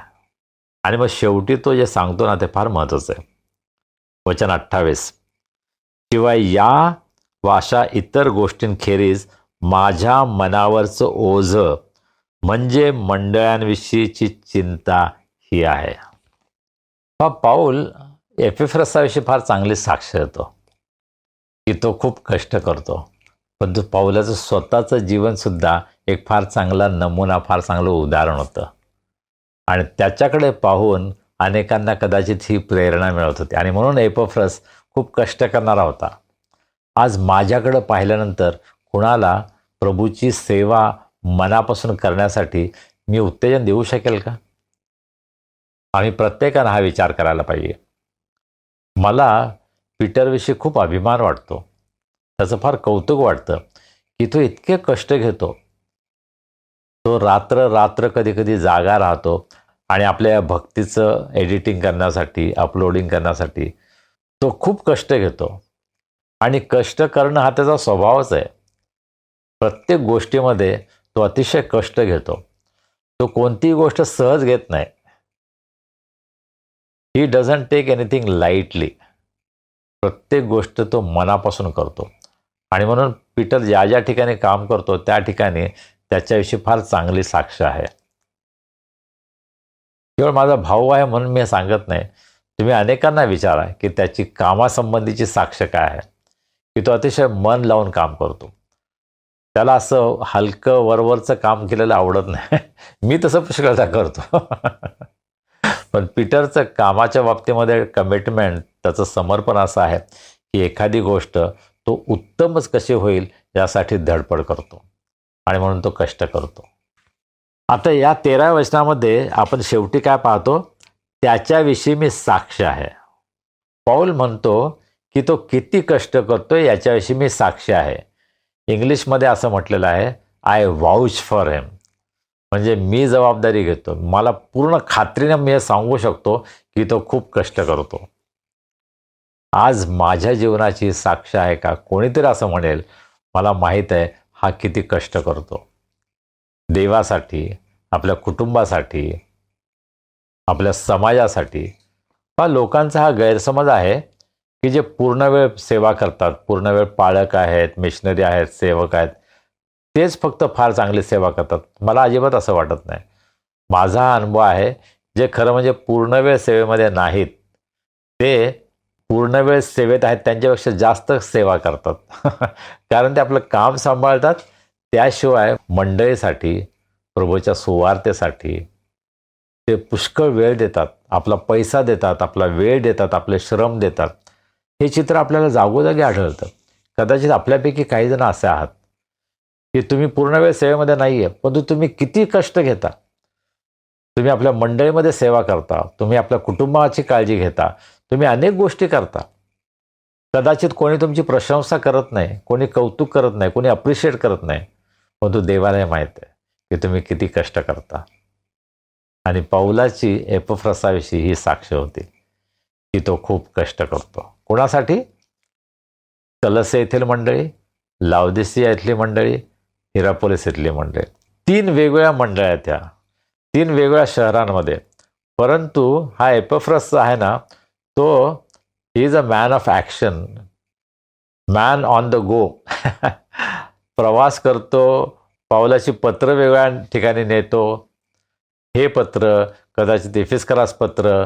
आणि मग शेवटी तो जे सांगतो ना ते फार महत्त्वाचं आहे. वचन 28, शिवाय या व अशा इतर गोष्टींखेरीज माझ्या मनावरचं ओझं म्हणजे मंडळांविषयीची चिंता ही आहे. हा पाऊल एपिफ्रसाविषयी फार चांगली साक्ष देतो की तो खूप कष्ट करतो, पण तो पाऊलाचं स्वतःचं जीवनसुद्धा एक फार चांगला नमुना, फार चांगलं उदाहरण होतं. आणि त्याच्याकडे पाहून अनेकांना कदाचित ही प्रेरणा मिळत होती. आणि म्हणून एपिफ्रस खूप कष्ट करणारा होता. आज माझ्याकडं पाहिल्यानंतर कुणाला प्रभूची सेवा मनापासून करण्यासाठी मी उत्तेजन देऊ शकेल का? आम्ही प्रत्येकानं हा विचार करायला पाहिजे. मला पीटरविषयी खूप अभिमान वाटतो. त्याचं फार कौतुक वाटतं की तो इतके कष्ट घेतो. तो रात्र कधी जागा राहतो आणि आपल्या भक्तीचं एडिटिंग करण्यासाठी, अपलोडिंग करण्यासाठी तो खूप कष्ट घेतो. आणि कष्ट करणं हा त्याचा स्वभावच आहे. प्रत्येक गोष्टीमध्ये तो अतिशय कष्ट घेतो. तो कोणतीही गोष्ट सहज घेत नाही. He doesn't take anything lightly. प्रत्येक गोष्ट तो मनापासून करतो. आणि म्हणून पीटर ज्या ज्या ठिकाणी काम करतो त्या ठिकाणी त्याच्याविषयी फार चांगली साक्ष आहे. केवळ माझा भाऊ आहे म्हणून मी सांगत नाही. तुम्ही अनेकांना विचारा की त्याची कामासंबंधीची साक्ष काय आहे, की तो अतिशय मन लावून काम करतो. त्याला असं हलकं वरवरचं काम केलेलं आवडत नाही. मी तसं पुष्कळदा करतो. पण पीटरचं कामाच्या बाबतीमध्ये कमिटमेंट, त्याचं समर्पण असं आहे की एखादी गोष्ट तो उत्तमच कशी होईल यासाठी धडपड करतो. आणि म्हणून तो कष्ट करतो. आता या 13व्या वचनामध्ये आपण शेवटी काय पाहतो? त्याच्याविषयी मी साक्ष आहे. पाऊल म्हणतो की तो किती कष्ट करतो याच्याविषयी मी साक्ष आहे. इंग्लिशमध्ये असं म्हटलेलं आहे, आय वाउच फॉर हिम. म्हणजे मी जबाबदारी घेतो. मला पूर्ण खात्रीने मी हे सांगू शकतो की तो खूप कष्ट करतो. आज माझ्या जीवनाची साक्ष आहे का? कोणीतरी असं म्हणेल, मला माहीत आहे हा किती कष्ट करतो. देवासाठी, आपल्या कुटुंबासाठी, आपल्या समाजासाठी. हा लोकांचा हा गैरसमज आहे की जे पूर्णवेळ सेवा करतात, पूर्णवेळ पाळक आहेत, मिशनरी आहेत, सेवक आहेत, तेच फक्त फार चांगली सेवा करतात. मला अजिबात असं वाटत नाही. माझा हा अनुभव आहे, जे खरं म्हणजे पूर्णवेळ सेवेमध्ये नाहीत ते पूर्णवेळ सेवेत आहेत त्यांच्यापेक्षा जास्त सेवा करतात. कारण ते आपलं काम सांभाळतात. त्याशिवाय मंडळीसाठी, प्रभूच्या सुवार्तेसाठी ते पुष्कळ वेळ देतात. आपला पैसा देतात, आपला वेळ देतात, आपले श्रम देतात. हे चित्र आपल्याला जागोजागी आढळतं. कदाचित आपल्यापैकी काही जण असे आहात की तुम्ही पूर्णवेळ सेवेमध्ये नाही आहे, परंतु तुम्ही किती कष्ट घेता. तुम्ही आपल्या मंडळीमध्ये सेवा करता, तुम्ही आपल्या कुटुंबाची काळजी घेता, तुम्ही अनेक गोष्टी करता. कदाचित कोणी तुमची प्रशंसा करत नाही, कोणी कौतुक करत नाही, कोणी अप्रिशिएट करत नाही, परंतु देवाला हे माहीत आहे की तुम्ही किती कष्ट करता. आणि पौलाची एपिफ्रसाविषयी ही साक्ष होती की तो खूप कष्ट करतो. कोणासाठी? कलसे येथील मंडळी, लाउदिसिया इथली मंडळी, हिरापोलिस इथली मंडळी. 3 वेगवेगळ्या मंडळ्या आहेत ह्या, 3 वेगवेगळ्या शहरांमध्ये. परंतु हा एपिफ्रस आहे ना, तो is a man of action, man on the go. प्रवास करतो. पाऊलाची पत्र वेगळ्या ठिकाणी नेतो. हे पत्र, कदाचित एफिस्करास पत्र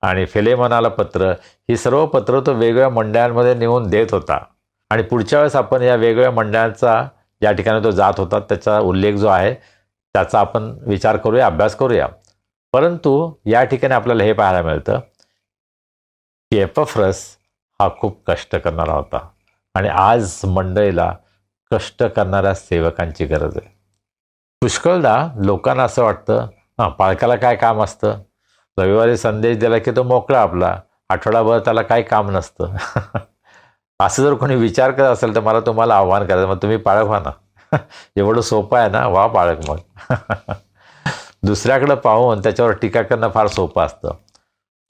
आणि फिलेमोनाला पत्र, ही सर्व पत्र तो वेगवेगळ्या मंडळांमध्ये नेऊन देत होता. आणि पुढच्या वेळेस आपण या वेगवेगळ्या मंडळांचा, ज्या ठिकाणी तो जात होता त्याचा उल्लेख जो आहे त्याचा आपण विचार करूया, अभ्यास करूया. परंतु या ठिकाणी आपल्याला हे पाहायला मिळतं की एपिफ्रस हा खूप कष्ट करणारा होता. आणि आज मंडळीला कष्ट करणाऱ्या सेवकांची गरज आहे. पुष्कळदा लोकांना असं वाटतं पालकाला काय काम असतं, रविवारी संदेश दिला की तो मोकळा आपला, आठवडाभर त्याला काही काम नसतं. असं जर कोणी विचार करत असेल तर मला तुम्हाला आव्हान करायचं, मग तुम्ही पाळक व्हा ना. एवढं सोपं आहे ना, व्हा पाळक मग. दुसऱ्याकडे पाहून त्याच्यावर टीका करणं फार सोपं असतं,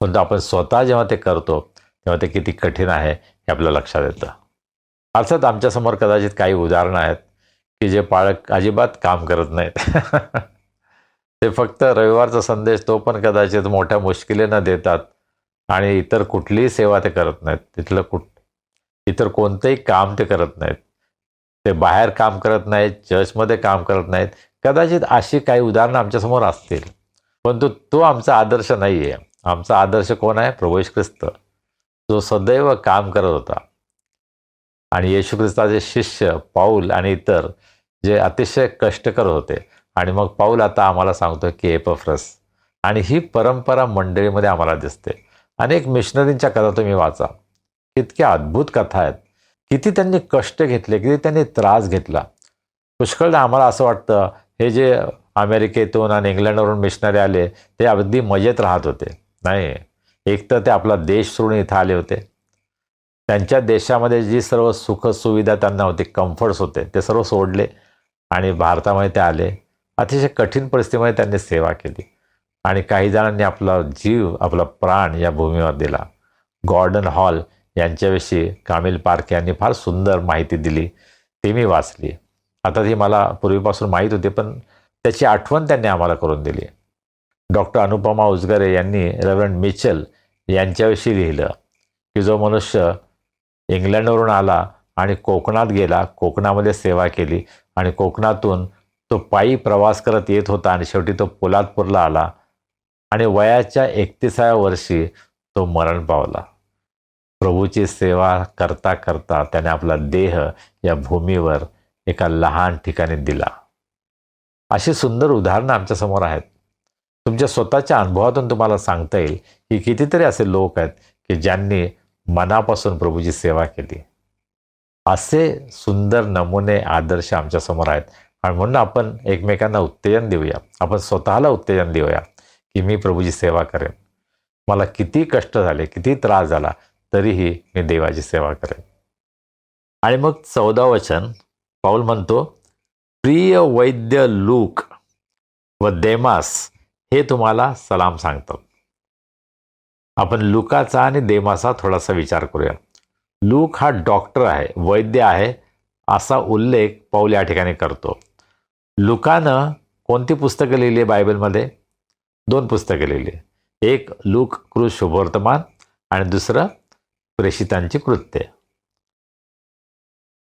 पण आपण स्वतः जेव्हा ते करतो तेव्हा ते किती कठीण आहे हे आपल्या लक्षात येतं. अर्थात आमच्यासमोर कदाचित काही उदाहरणं आहेत की जे पालक अजिबात काम करत नाहीत. ते फक्त रविवारचा संदेश तो पण कदाचित मोठ्या मुश्किलीनं देतात आणि इतर कुठलीही सेवा ते करत नाहीत. इतर कोणतंही काम ते करत नाहीत. ते बाहेर काम करत नाहीत, चर्चमध्ये काम करत नाहीत. कदाचित अशी काही उदाहरणं आमच्यासमोर असतील, परंतु तो आमचा आदर्श नाही आहे. आमचा आदर्श कोण आहे? प्रभू येशू ख्रिस्त, जो सदैव काम करत होता. आणि येशू ख्रिस्ताचे शिष्य पाऊल आणि इतर जे अतिशय कष्ट करत होते. आणि मग पाऊल आता आम्हाला सांगतो की एपफ्रस, आणि ही परंपरा मंडळीमध्ये आम्हाला दिसते. अनेक मिशनरींच्या कथा तुम्ही वाचा, इतक्या अद्भुत कथा आहेत. किती त्यांनी कष्ट घेतले, किती त्यांनी त्रास घेतला. पुष्कळदा आम्हाला असं वाटतं हे जे अमेरिकेतून आणि इंग्लंडवरून मिशनरी आले ते अगदी मजेत राहत होते. नाही, एक तर ते आपला देश सोडून इथं आले होते. त्यांच्या देशामध्ये जी सर्व सुखसुविधा त्यांना होती, कम्फर्ट्स होते, ते सर्व सोडले आणि भारतामध्ये ते आले. अतिशय कठीण परिस्थितीमध्ये त्यांनी सेवा केली आणि काही जणांनी आपला जीव, आपला प्राण या भूमीवर दिला. गॉर्डन हॉल यांच्याविषयी कामिल पार्क यांनी फार सुंदर माहिती दिली, ती मी वाचली. आता ती मला पूर्वीपासून माहीत होती, पण त्याची आठवण त्यांनी आम्हाला करून दिली. डॉक्टर अनुपमा उजगरे यांनी रेव्हरंड मिचेल यांच्याविषयी लिहिलं की जो मनुष्य इंग्लंडवरून आला आणि कोकणात गेला, कोकणामध्ये सेवा केली आणि कोकणातून तो पायी प्रवास करत येत होता आणि शेवटी तो पोलादपूरला आला आणि वयाच्या 31व्या वर्षी तो मरण पावला. प्रभूची सेवा करता करता त्याने आपला देह या भूमीवर एका लहान ठिकाणी दिला. अशी सुंदर उदाहरणं आमच्यासमोर आहेत. तुमच्या स्वतःच्या अनुभवातून तुम्हाला सांगता येईल की कितीतरी असे लोक आहेत की ज्यांनी मनापासून प्रभूची सेवा केली. असे सुंदर नमुने, आदर्श आमच्यासमोर आहेत. आणि म्हणून आपण एकमेकांना उत्तेजन देऊया, आपण स्वतःला उत्तेजन देऊया की मी प्रभूची सेवा करेन. मला किती कष्ट झाले, किती त्रास झाला, तरीही मी देवाची सेवा करेन. आणि मग 14 वचन पाऊल म्हणतो, प्रिय वैद्य लूक व देमास हे तुम्हाला सलाम सांगतात. आपण लुकाचा आणि देमाचा थोडासा विचार करूया. लूक हा डॉक्टर आहे, वैद्य आहे, असा उल्लेख पाऊल या ठिकाणी करतो. लुकानं कोणती पुस्तकं लिहिली बायबलमध्ये? 2 पुस्तकं लिहिली. एक लूक क्रूज शुभवर्तमान आणि दुसरं प्रेषितांची कृत्ये.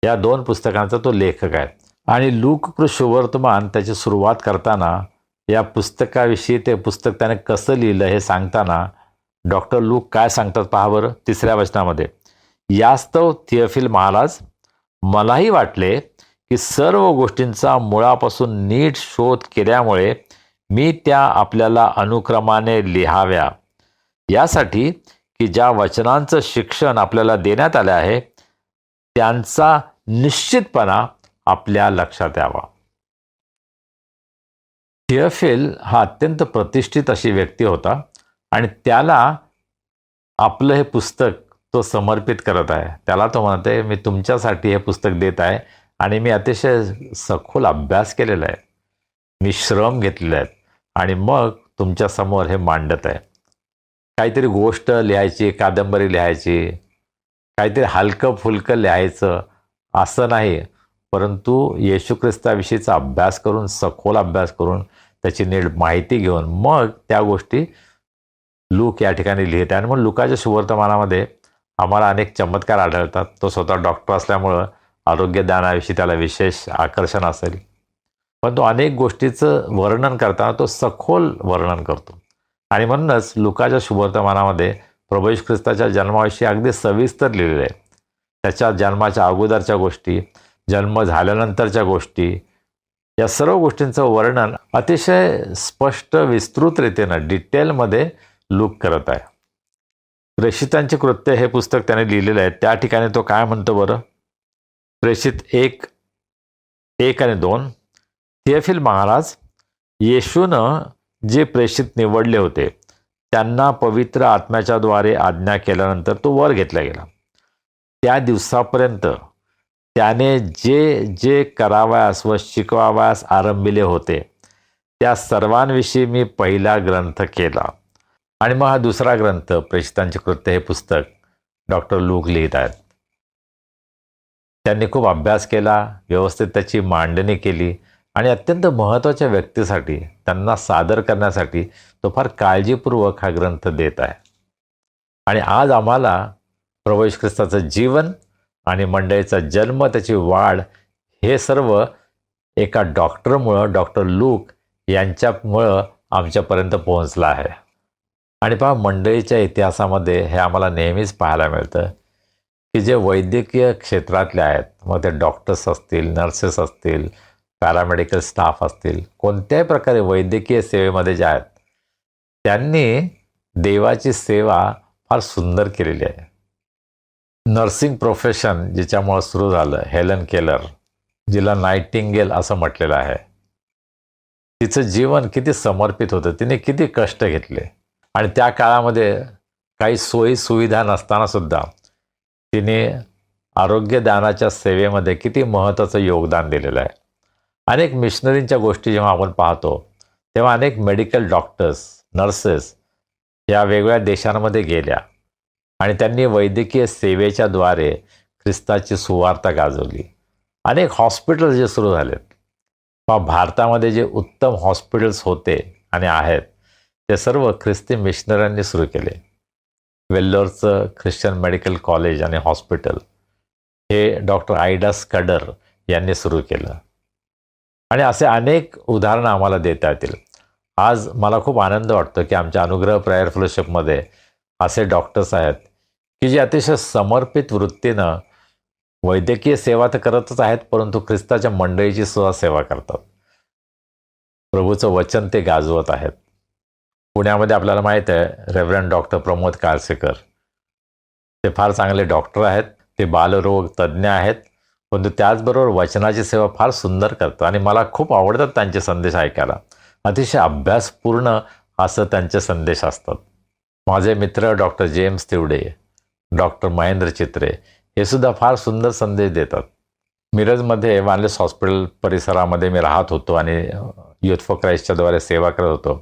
या 2 पुस्तकांचा तो लेखक आहे. आणि लूक क्रूज शुभवर्तमान त्याची सुरुवात करताना, या पुस्तकाविषयी ते पुस्तक त्याने कसं लिहिलं हे सांगताना डॉक्टर लूक काय सांगतात पहा बरं. 3ऱ्या वचनामध्ये, यास्तव थियोफिल महाराज, मलाही वाटले की सर्व गोष्टींचा मुळापासून नीट शोध केल्यामुळे मी त्या आपल्याला अनुक्रमाने लिहाव्या, यासाठी की ज्या वचनांचं शिक्षण आपल्याला देण्यात आले आहे त्यांचा निश्चितपणा आपल्या लक्षात यावा. थियोफिल हा अत्यंत प्रतिष्ठित अशी व्यक्ती होता आणि त्याला आपलं हे पुस्तक तो समर्पित करत आहे. त्याला तो म्हणते, मी तुमच्यासाठी हे पुस्तक देत आहे आणि मी अतिशय सखोल अभ्यास केलेला आहे, मी श्रम घेतलेले आहेत आणि मग तुमच्यासमोर हे मांडत आहे. काहीतरी गोष्ट लिहायची, कादंबरी लिहायची, काहीतरी हलकं फुलकं लिहायचं असं नाही, परंतु येशू ख्रिस्ताविषयीचा अभ्यास करून, सखोल अभ्यास करून, त्याची नीट माहिती घेऊन मग त्या गोष्टी लूक या ठिकाणी लिहित आहे. आणि मग लुकाच्या शुभवर्तमानामध्ये आम्हाला अनेक चमत्कार आढळतात. तो स्वतः डॉक्टर असल्यामुळं आरोग्यदानाविषयी त्याला विशेष आकर्षण असेल, पण तो अनेक गोष्टीचं वर्णन करताना तो सखोल वर्णन करतो. आणि म्हणूनच लुकाच्या शुभवर्तमानामध्ये प्रभू येशू ख्रिस्ताच्या जन्माविषयी अगदी सविस्तर लिहिलेलं आहे. त्याच्या जन्माच्या अगोदरच्या गोष्टी, जन्म झाल्यानंतरच्या गोष्टी, या सर्व गोष्टींचं वर्णन अतिशय स्पष्ट, विस्तृत रीतीनं, डिटेलमध्ये लूक करत आहे. प्रेषितांचे कृत्य हे पुस्तक त्याने लिहिलेलं आहे. त्या ठिकाणी तो काय म्हणतो बरं? प्रेषित 1:1 आणि 2, थियोफिल महाराज, येशूनं जे प्रेषित निवडले होते त्यांना पवित्र आत्म्याच्या द्वारे आज्ञा केल्यानंतर तो वर घेतला गेला. त्या दिवसापर्यंत त्याने जे जे करावयास व शिकवावयास आरंभिले होते त्या सर्वांविषयी मी पहिला ग्रंथ केला. आणि मग हा दुसरा ग्रंथ प्रेषितांचे कृत्य हे पुस्तक डॉक्टर लूक लिहित आहेत. त्यांनी खूप अभ्यास केला, व्यवस्थित त्याची मांडणी केली आणि अत्यंत महत्त्वाच्या व्यक्तीसाठी त्यांना सादर करण्यासाठी तो फार काळजीपूर्वक हा ग्रंथ देत आहे. आणि आज आम्हाला प्रभू येशू ख्रिस्ताचं जीवन आणि मंडळीचा जन्म, त्याची वाढ हे सर्व एका डॉक्टरमुळं, डॉक्टर लूक यांच्यामुळं आमच्यापर्यंत पोहोचलं आहे. आणि पहा, मंडळीच्या इतिहासामध्ये हे आम्हाला नेहमीच पाहायला मिळतं की जे वैद्यकीय क्षेत्रातले आहेत, मग ते डॉक्टर्स असतील, नर्सेस असतील, पॅरामेडिकल स्टाफ असतील, कोणत्याही प्रकारे वैद्यकीय सेवेमध्ये जे आहेत त्यांनी देवाची सेवा फार सुंदर केलेली आहे. नर्सिंग प्रोफेशन जिच्यामुळं सुरू झालं, हेलन केलर, जिला नाइटिंगेल असं म्हटलेलं आहे, तिचं जीवन किती समर्पित होतं, तिने किती कष्ट घेतले आणि त्या काळामध्ये काही सोयी सुविधा नसताना सुद्धा तिने आरोग्यदानाच्या सेवेमध्ये किती महत्त्वाचं योगदान दिलेलं आहे. अनेक मिशनरींच्या गोष्टी जेव्हा आपण पाहतो तेव्हा अनेक मेडिकल डॉक्टर्स, नर्सेस या वेगवेगळ्या देशांमध्ये गेल्या आणि त्यांनी वैद्यकीय सेवेच्या द्वारे ख्रिस्ताची सुवार्ता गाजवली. अनेक हॉस्पिटल्स जे सुरू झालेत, भारतामध्ये जे उत्तम हॉस्पिटल्स होते आणि आहेत ते सर्व ख्रिस्ती मिशनऱ्यांनी सुरू केले. वेल्लोरचं ख्रिश्चन मेडिकल कॉलेज आणि हॉस्पिटल हे डॉक्टर आयडा स्कडर यांनी सुरू केलं. आणि असे अनेक उदाहरणं आम्हाला देता येतील. आज मला खूप आनंद वाटतो की आमच्या अनुग्रह प्रेयर फेलोशिपमध्ये असे डॉक्टर्स आहेत की जे अतिशय समर्पित वृत्तीनं वैद्यकीय सेवा तर करतच आहेत, परंतु ख्रिस्ताच्या मंडळीची सुद्धा सेवा करतात. प्रभूचं वचन ते गाजवत आहेत. पुण्यामध्ये आपल्याला माहीत आहे रेव्हरंड डॉक्टर प्रमोद काळसेकर, ते फार चांगले डॉक्टर आहेत, ते बालरोग तज्ज्ञ आहेत, परंतु त्याचबरोबर वचनाची सेवा फार सुंदर करतात आणि मला खूप आवडतात त्यांचे संदेश ऐकायला. अतिशय अभ्यासपूर्ण असं त्यांचे संदेश असतात. माझे मित्र डॉक्टर जेम्स तिवडे, डॉक्टर महेंद्र चित्रे हे सुद्धा फार सुंदर संदेश देतात. मिरजमध्ये वानलेस हॉस्पिटल परिसरामध्ये मी राहत होतो आणि युथ फॉर क्राईस्टच्या द्वारे सेवा करत होतो.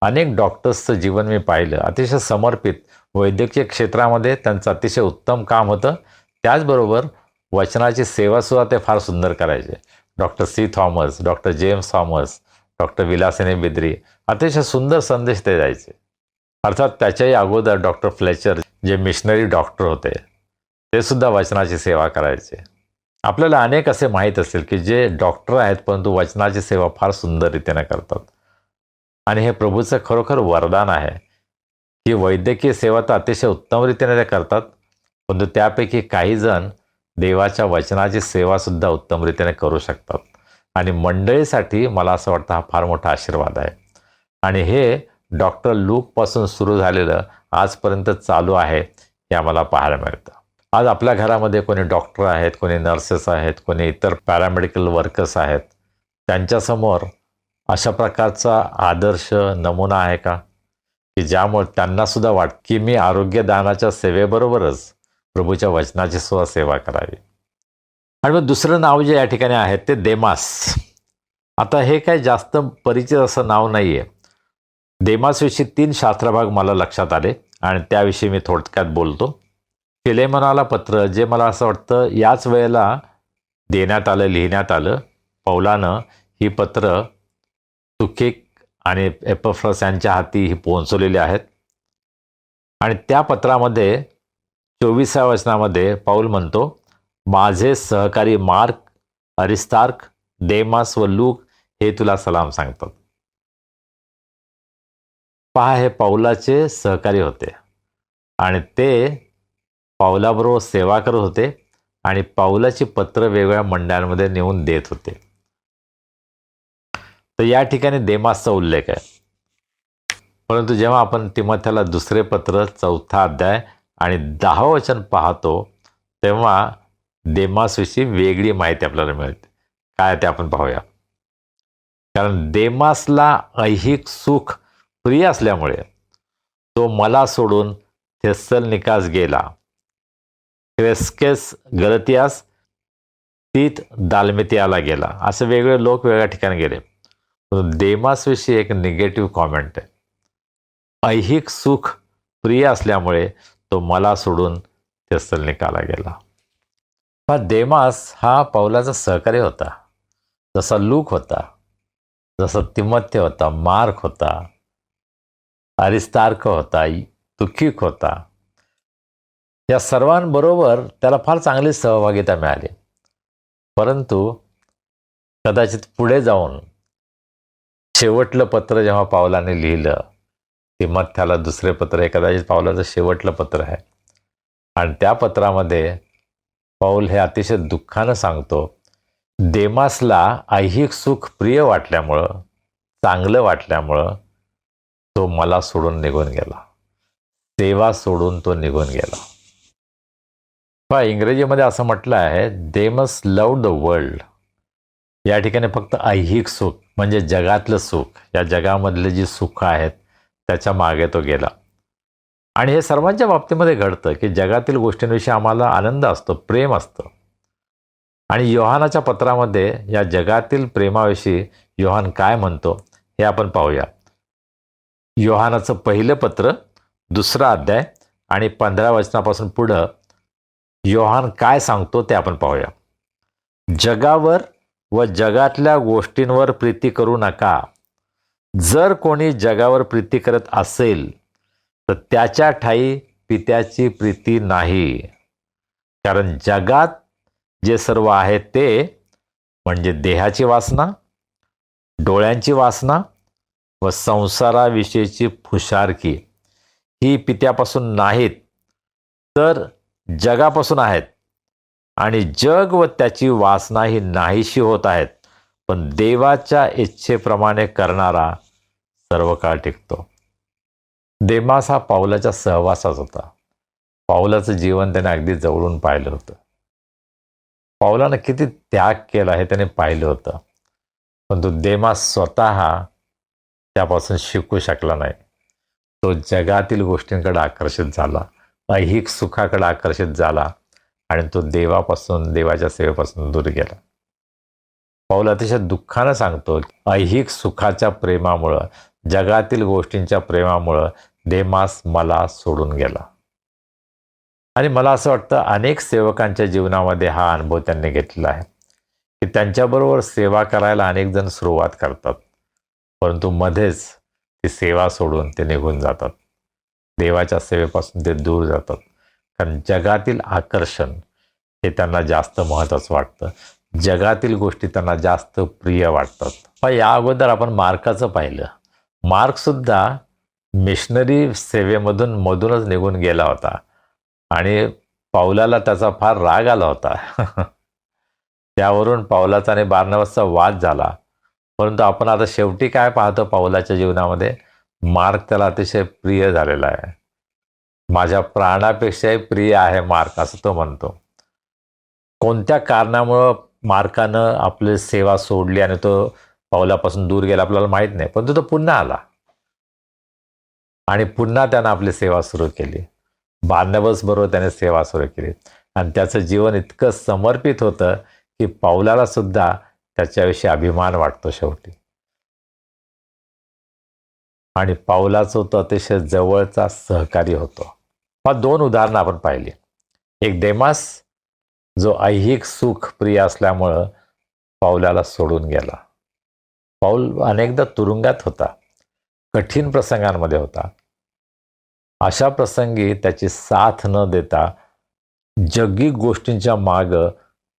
अनेक डॉक्टर्सचं जीवन मी पाहिलं, अतिशय समर्पित. वैद्यकीय क्षेत्रामध्ये त्यांचं अतिशय उत्तम काम होतं, त्याचबरोबर वचनाची सेवासुद्धा ते फार सुंदर करायचे. Doctor C Thomas, doctor James Thomas, doctor Vilasini Bidri, अतिशय सुंदर संदेश ते द्यायचे. अर्थात त्याच्याही अगोदर डॉक्टर फ्लेचर जे मिशनरी डॉक्टर होते ते सुद्धा वचनाची सेवा करायचे. आपल्याला अनेक असे माहीत असेल की जे डॉक्टर आहेत परंतु वचनाची सेवा फार सुंदर रीतीने करतात. आणि हे प्रभूचं खरोखर वरदान आहे की वैद्यकीय सेवा तर अतिशय उत्तम रीतीने ते करतात, परंतु त्यापैकी काही जण देवाच्या वचनाची सेवासुद्धा उत्तम रीतीने करू शकतात. आणि मंडळीसाठी मला असं वाटतं हा फार मोठा आशीर्वाद आहे. आणि हे डॉक्टर लूकपासून सुरू झालेलं आजपर्यंत चालू आहे हे आम्हाला पाहायला मिळतं. आज आपल्या घरामध्ये कोणी डॉक्टर आहेत, कोणी नर्सेस आहेत, कोणी इतर पॅरामेडिकल वर्कर्स आहेत, त्यांच्यासमोर अशा प्रकारचा आदर्श नमुना आहे का की ज्यामुळे त्यांनासुद्धा वाटतं की मी आरोग्यदानाच्या सेवेबरोबरच प्रभूच्या वचनाची सुद्धा सेवा करावी. आणि मग दुसरं नाव जे या ठिकाणी आहे ते देमास. आता हे काही जास्त परिचित असं नाव नाही आहे. देमासविषयी 3 शास्त्रभाग मला लक्षात आले आणि त्याविषयी मी थोडक्यात बोलतो. फिलेमोनाला पत्र, जे मला असं वाटतं याच वेळेला देण्यात आलं, लिहिण्यात आलं. पौलानं ही पत्र तुकिक आणि एपफ्रस यांच्या हाती ही पोहोचवलेली आहेत. आणि त्या पत्रामध्ये 24व्या वचनामध्ये पौल म्हणतो, माझे सहकारी मार्क, अरिस्तार्क, देमास व लूक हे तुला सलाम सांगतात. पहा, हे पौलाचे सहकारी होते आणि ते पौलाबरोबर सेवा करत होते आणि पौलाची पत्र वेगवेगळ्या मंडळांमध्ये नेऊन देत होते. तर या ठिकाणी देमासचा उल्लेख आहे. परंतु जेव्हा आपण तिमोथेला दुसरे पत्र 4था अध्याय आणि 10वं वचन पाहतो तेव्हा देमासविषयी वेगळी माहिती आपल्याला मिळते. काय ते आपण पाहूया. कारण देमासला ऐहिक सुख प्रिय असल्यामुळे तो मला सोडून थेसलनिकास गेला. क्रेस्केस गलतियास, तीत दाल्मेतियाला गेला. असे वेगवेगळे लोक वेगळ्या ठिकाणी गेले. देमासविषयी एक निगेटिव्ह कॉमेंट आहे. ऐहिक सुख प्रिय असल्यामुळे तो मला सोडून थेसलनिकाला गेला. हा देमास हा पौलाचा सहकारी होता. जसा लूक होता, जसा तिमोथेय होता, मार्क होता, अरिस्तार्क होता, तुखिक होता. या सर्वांबरोबर त्याला फार चांगली सहभागिता मिळाली. परंतु कदाचित पुढे जाऊन शेवटलं पत्र जेव्हा पावलाने लिहिलं, तिमोथेयाला दुसरे पत्र हे कदाचित पावलाचं शेवटलं पत्र आहे. आणि त्या पत्रामध्ये पौल हे अतिशय दुःखानं सांगतो, देमासला ऐहिक सुख प्रिय वाटल्यामुळं, चांगलं वाटल्यामुळं तो मला सोडून निघून गेला. सेवा सोडून तो निघून गेला. पहा, इंग्रजीमध्ये असं म्हटलं आहे, देमस लव्ड द वर्ल्ड. या ठिकाणी फक्त ऐहिक सुख म्हणजे जगातलं सुख, या जगामधले जी सुख आहेत त्याच्या मागे तो गेला. आणि हे सर्वांच्या बाबतीमध्ये घडतं की जगातील गोष्टींविषयी आम्हाला आनंद असतो, प्रेम असतं. आणि योहानाच्या पत्रामध्ये या जगातील प्रेमाविषयी योहान काय म्हणतो हे आपण पाहूया. योहानाचं पहिलं पत्र 2 अध्याय आणि 15 वचनापासून पुढं योहान काय सांगतो ते आपण पाहूया. जगावर व जगातल्या गोष्टींवर प्रीती करू नका. जर कोणी जगावर प्रीती करत असेल तर त्याच्या ठायी पित्याची प्रीती नाही. कारण जगात जे सर्व आहे ते म्हणजे देहाची वासना, डोळ्यांची वासना व संसाराविषयीची फुशारकी ही पित्यापासून नाहीत, तर जगापासून आहेत. आणि जग व त्याची वासना ही नाहीशी होत आहेत. पण देवाच्या इच्छेप्रमाणे करणारा सर्व काळ टिकतो. देमास हा पावलाच्या सहवासात होता. पावलाचं जीवन त्याने अगदी जवळून पाहिलं होतं. पावलानं किती त्याग केला हे त्याने पाहिलं होतं. पण तो देमास स्वतः त्यापासून शिकू शकला नाही. तो जगातील गोष्टींकडे आकर्षित झाला, ऐहिक सुखाकडे आकर्षित झाला आणि तो देवापासून, देवाच्या सेवेपासून दूर गेला. पौल अतिशय दुःखानं सांगतो, ऐहिक सुखाच्या प्रेमामुळं, जगातील गोष्टींच्या प्रेमामुळं देमास मला सोडून गेला. आणि मला असं वाटतं अनेक सेवकांच्या जीवनामध्ये हा अनुभव त्यांनी घेतलेला आहे की त्यांच्याबरोबर सेवा करायला अनेक जण सुरुवात करतात, परंतु मध्येच ती सेवा सोडून ते निघून जातात. देवाच्या सेवेपासून ते दूर जातात. कारण जगातील आकर्षण हे त्यांना जास्त महत्त्वाचं वाटतं. जगातील गोष्टी त्यांना जास्त प्रिय वाटतात. पण या अगोदर आपण मार्काचं पाहिलं. मार्कसुद्धा मिशनरी सेवेमधूनच निघून गेला होता आणि पौलाला त्याचा फार राग आला होता. त्यावरून पौलाचा आणि बार्नबासचा वाद झाला. परंतु आपण आता शेवटी काय पाहतो पौलाच्या जीवनामध्ये, मार्क त्याला अतिशय प्रिय झालेला आहे. माझ्या प्राणापेक्षाही प्रिय आहे मार्क, असं तो म्हणतो. कोणत्या कारणामुळं मार्कानं आपली सेवा सोडली आणि तो पौलापासून दूर गेला आपल्याला माहीत नाही, परंतु तो पुन्हा आला आणि पुन्हा त्यानं आपली सेवा सुरू केली. बार्नबास बरोबर त्याने सेवा सुरू केली आणि त्याचं जीवन इतकं समर्पित होतं की पौलाला सुद्धा त्याच्याविषयी अभिमान वाटतो शेवटी. आणि पौलाचा तो अतिशय जवळचा सहकारी होतो. हा 2 उदाहरणं आपण पाहिली. एक देमास जो ऐहिक सुख प्रिय असल्यामुळं पौलाला सोडून गेला. पौल अनेकदा तुरुंगात होता, कठीण प्रसंगांमध्ये होता. अशा प्रसंगी त्याची साथ न देता जगी गोष्टींच्या मागं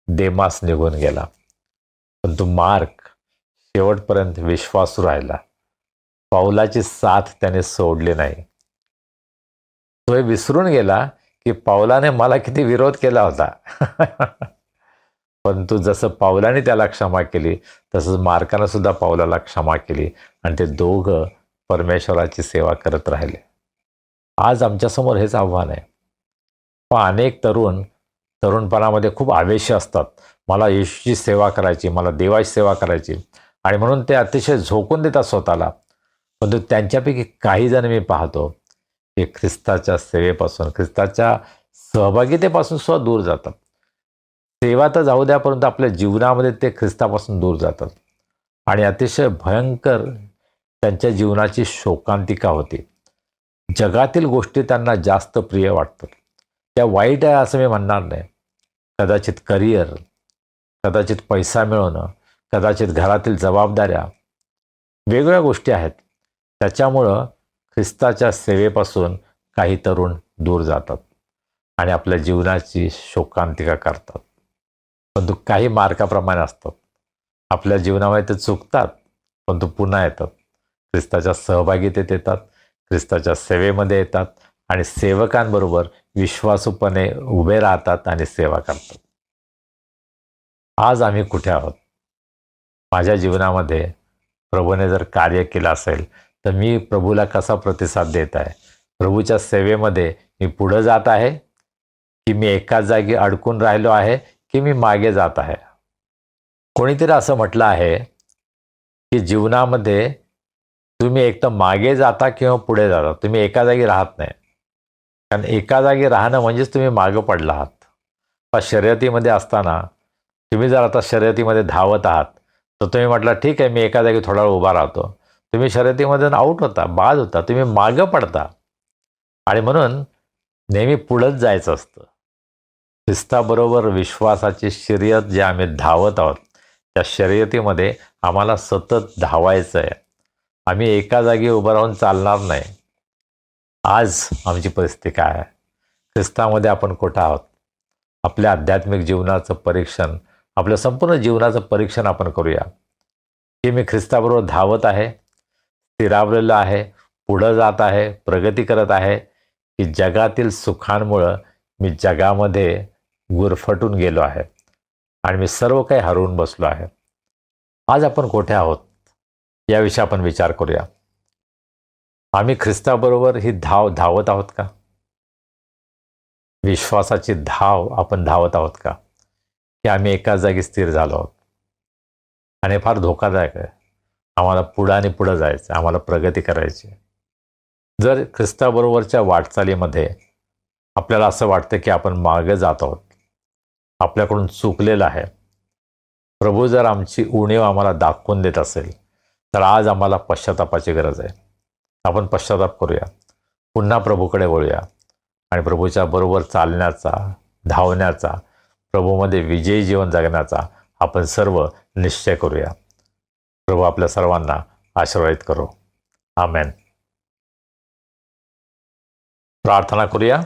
देमास निघून गेला. परंतु मार्क शेवटपर्यंत विश्वासू राहिला. पौलाची साथ त्याने सोडली नाही. तो हे विसरून गेला की पौलाने मला किती विरोध केला होता. परंतु जसं पौलाने त्याला क्षमा केली तसंच मार्कानं सुद्धा पौलाला क्षमा केली आणि ते दोघं परमेश्वराची सेवा करत राहिले. आज आमच्यासमोर हेच आव्हान आहे. पण अनेक तरुणपणामध्ये खूप आवेश असतात. मला येशूची सेवा करायची, मला देवाची सेवा करायची. आणि म्हणून ते अतिशय झोकून देतात स्वतःला. परंतु त्यांच्यापैकी काही जण मी पाहतो की ख्रिस्ताच्या सेवेपासून, ख्रिस्ताच्या सहभागितेपासून सुद्धा दूर जातात. सेवा तर जाऊ द्या, परंतु आपल्या जीवनामध्ये ते ख्रिस्तापासून दूर जातात आणि अतिशय भयंकर त्यांच्या जीवनाची शोकांतिका होती. जगातील गोष्टी त्यांना जास्त प्रिय वाटतात. त्या वाईट आहे असं मी म्हणणार नाही. कदाचित करिअर, कदाचित पैसा मिळवणं, कदाचित घरातील जबाबदाऱ्या, वेगवेगळ्या गोष्टी आहेत. त्याच्यामुळं ख्रिस्ताच्या सेवेपासून काही तरुण दूर जातात आणि आपल्या जीवनाची शोकांतिका करतात. परंतु काही मार्गाप्रमाणे असतात. आपल्या जीवनामध्ये ते चुकतात, परंतु पुन्हा येतात. ख्रिस्ताच्या सहभागितेत येतात, ख्रिस्ताच्या सेवेमध्ये येतात आणि सेवकांबरोबर विश्वासूपणे उभे राहतात आणि सेवा करतात. आज आम्ही कुठे आहोत? माझ्या जीवनामध्ये प्रभूने जर कार्य केलं असेल तर मी प्रभूला कसा प्रतिसाद देत आहे? प्रभूच्या सेवेमध्ये मी पुढं जात आहे की मी एकाच जागी अडकून राहिलो आहे की मी मागे जात आहे? कोणीतरी असं म्हटलं आहे की जीवनामध्ये तुम्ही एक तर मागे जाता किंवा पुढे जाता, तुम्ही एका जागी राहत नाही. कारण एका जागी राहणं म्हणजेच तुम्ही मागं पडला आहात. पण शर्यतीमध्ये असताना तुम्ही जर आता शर्यतीमध्ये धावत आहात तर तुम्ही म्हटलं ठीक आहे, मी एका जागी थोडा वेळ उभा राहतो. तुम्ही शर्यतीमधून आऊट होता, बाद होता, तुम्ही मागं पडता. आणि म्हणून नेहमी पुढंच जायचं असतं. ख्रिस्ताबरोबर विश्वासाची शर्यत जे आम्ही धावत आहोत, त्या शर्यतीमध्ये आम्हाला सतत धावायचं आहे. आम्ही एका जागी उभं राहून चालणार नाही. आज आमची परिस्थिती काय आहे? ख्रिस्तामध्ये आपण कुठं आहोत? आपल्या आध्यात्मिक जीवनाचं परीक्षण, आपल्या संपूर्ण जीवनाचं परीक्षण आपण करूया की मी ख्रिस्ताबरोबर धावत आहे, स्थिरावलेलं आहे, पुढं जात आहे, प्रगती करत आहे, की जगातील सुखांमुळं मी जगामध्ये गुरफटून गेलो आहे आणि मी सर्व काही हरवून बसलो आहे. आज आपण कुठे आहोत याविषयी आपण विचार करूया. आम्ही ख्रिस्ताबरोबर ही धावत आहोत का? विश्वासाची धाव आपण धावत आहोत का? की आम्ही एकाच जागी स्थिर झालो आहोत? आणि फार धोकादायक आहे. आम्हाला पुढं आणि पुढं जायचं, आम्हाला प्रगती करायची. जर ख्रिस्ताबरोबरच्या वाटचालीमध्ये आपल्याला असं वाटतं की आपण मागे जात आहोत, आपल्याकडून चुकलेलं आहे, प्रभू जर आमची उणीव आम्हाला दाखवून देत असेल तर आज आम्हाला पश्चातापाची गरज आहे. आपण पश्चाताप करूया, पुन्हा प्रभूकडे वळूया आणि प्रभूच्या बरोबर चालण्याचा, धावण्याचा, प्रभूमध्ये विजयी जीवन जगण्याचा आपण सर्व निश्चय करूया. प्रभू आपल्या सर्वांना आशीर्वादित करो. आमेन. प्रार्थना करूया.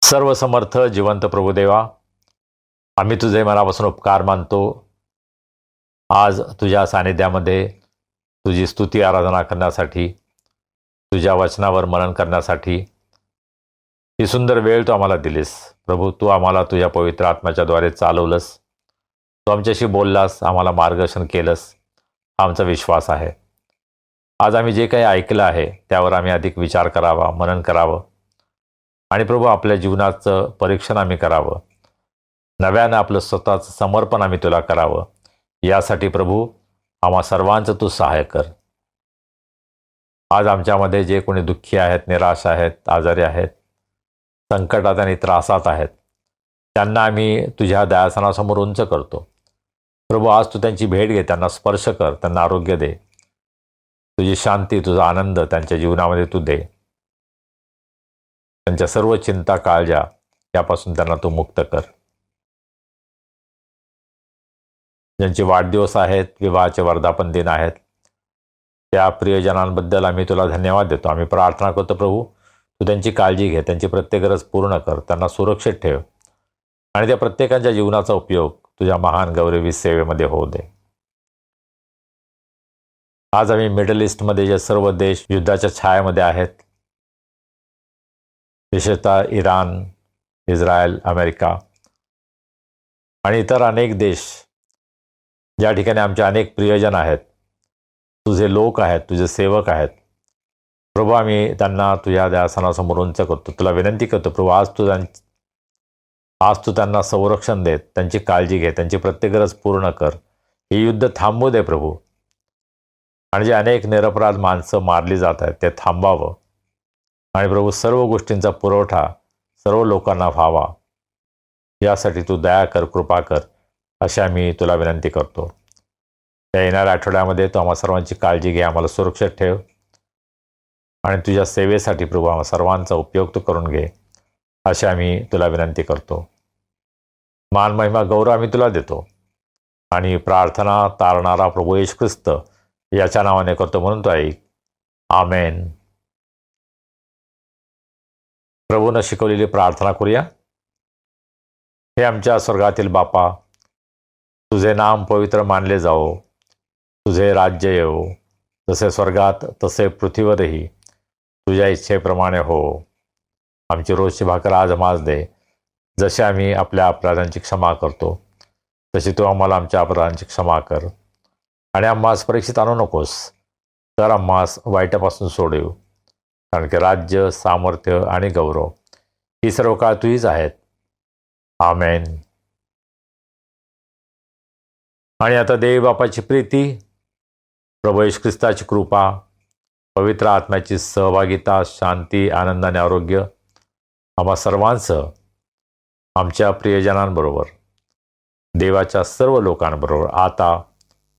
सर्व समर्थ जिवंत प्रभुदेवा, आम्ही तुझे मनापासून उपकार मानतो. आज तुझ्या सानिध्यामध्ये तुझी स्तुती आराधना करण्यासाठी, तुझ्या वचनावर मनन करण्यासाठी ही सुंदर वेळ तू आम्हाला दिलीस. प्रभू, तू आम्हाला तुझ्या पवित्र आत्म्याच्याद्वारे चालवलंस, तू आमच्याशी बोललास, आम्हाला मार्गदर्शन केलंस. आमचा विश्वास आहे आज आम्ही जे काही ऐकलं आहे त्यावर आम्ही अधिक विचार करावा, मनन करावं आणि प्रभू आपल्या जीवनाचं परीक्षण आम्ही करावं. नव्यानं आपलं स्वतःचं समर्पण आम्ही तुला करावं. यासाठी प्रभू आम्हा सर्वांचं तू सहाय्य कर. आज आमच्यामध्ये जे कोणी दुःखी आहेत, निराश आहेत, आजारी आहेत, संकटात आणि त्रासात आहेत, त्यांना आम्ही तुझ्या दयासनासमोर उंच करतो. प्रभू, आज तू त्यांची भेट घे, त्यांना स्पर्श कर, त्यांना आरोग्य दे. तुझी शांती, तुझा आनंद त्यांच्या जीवनामध्ये तू दे. त्यांच्या सर्व चिंता, काळज्या यापासून त्यांना तू मुक्त कर. ज्यांचे वाढदिवस आहेत, विवाहाचे वर्धापन दिन आहेत, त्या प्रियजनांबद्दल आम्ही तुला धन्यवाद देतो. आम्ही प्रार्थना करतो प्रभू, तू त्यांची काळजी घे, त्यांची प्रत्येक गरज पूर्ण कर, त्यांना सुरक्षित ठेव आणि त्या प्रत्येकाच्या जीवनाचा उपयोग तुझ्या महान गौरवी सेवेमध्ये होऊ दे. आज आम्ही मिडल ईस्टमध्ये जे सर्व देश युद्धाच्या छायेमध्ये आहेत, विशेषतः इराण, इस्रायल, अमेरिका आणि इतर अनेक देश, ज्या ठिकाणी आमचे अनेक प्रियजन आहेत, तुझे लोक आहेत, तुझे सेवक आहेत, प्रभू आम्ही त्यांना तुझ्या दयासनासमोर उंच करतो. तुला विनंती करतो प्रभू, आज तू त्यांना संरक्षण देत, त्यांची काळजी घे, त्यांची प्रत्येक गरज पूर्ण कर. हे युद्ध थांबू दे प्रभू. आणि जे अनेक निरपराध माणसं मारली जात आहेत ते थांबावं. आणि प्रभू सर्व गोष्टींचा पुरवठा सर्व लोकांना व्हावा, यासाठी तू दया कर, कृपा कर, अशी आम्ही तुला विनंती करतो. त्या येणाऱ्या आठवड्यामध्ये तू आम्हा सर्वांची काळजी घे, आम्हाला सुरक्षित ठेव आणि तुझ्या सेवेसाठी प्रभू आम्हा सर्वांचा उपयोग तू करून घे, अशी आम्ही तुला विनंती करतो. मान महिमा गौरव आम्ही तुला देतो आणि प्रार्थना तारणारा प्रभू येशू ख्रिस्त याच्या नावाने करतो म्हणून तो ऐक. आमेन. प्रभूनं शिकवलेली प्रार्थना करूया. हे आमच्या स्वर्गातील बापा, तुझे नाम पवित्र मानले जाओ, तुझे राज्य येवो, जसे स्वर्गात तसे पृथ्वीवरही तुझ्या इच्छेप्रमाणे हो. आमची रोजची भाकर आज आम्हास दे, जसे आम्ही आपल्या अपराधांची क्षमा करतो तशी तू आम्हाला आमच्या अपराधांची क्षमा कर. आणि आम्हास परीक्षित आणू नकोस, तर आम्हास वाईटापासून सोडव. कारण की राज्य, सामर्थ्य आणि गौरव ही सर्व काळ तुझीच आहेत. आमेन. आणि आता देव बापाची प्रीती, प्रभू येशू ख्रिस्ताची कृपा, पवित्र आत्म्याची सहभागिता, शांती, आनंद आणि आरोग्य आम्हा सर्वांसह आमच्या प्रियजनांबरोबर, देवाच्या सर्व लोकांबरोबर आता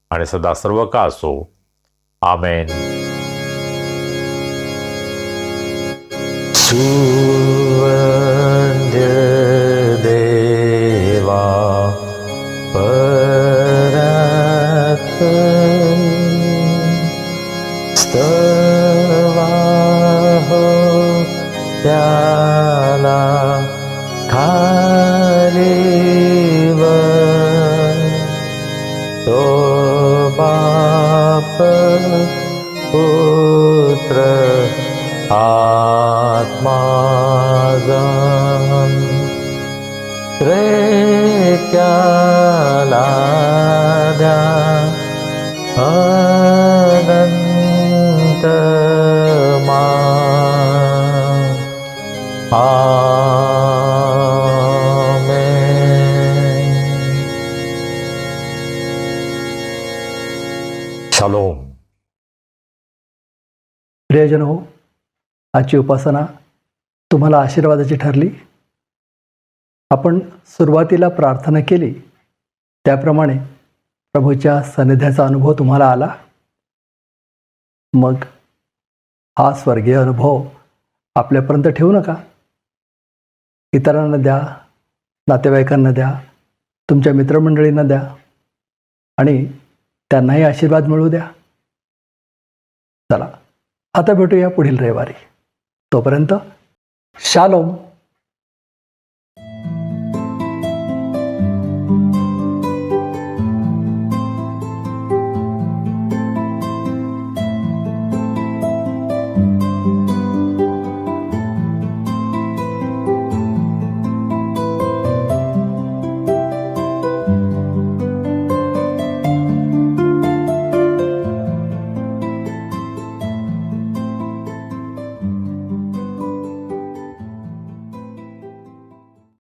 आणि सदा सर्व काळ असो. आमेन. सुवंद्य देवा स्तवा हो त्याला खालीवर, तो बाप पुत्र आत्मा जन त्रेक्याला द्या अनंत मान. आमेन. शालोम. प्रियजन हो, आजची उपासना तुम्हाला आशीर्वादाची ठरली. आपण सुरुवातीला प्रार्थना केली त्याप्रमाणे प्रभूच्या सानिध्याचा अनुभव तुम्हाला आला. मग हा स्वर्गीय अनुभव आपल्यापर्यंत ठेवू नका. इतरांना द्या, नातेवाईकांना द्या, तुमच्या मित्रमंडळींना द्या आणि त्यांनाही आशीर्वाद मिळू द्या. चला, आता भेटूया पुढील रविवारी. तोपर्यंत शालोम.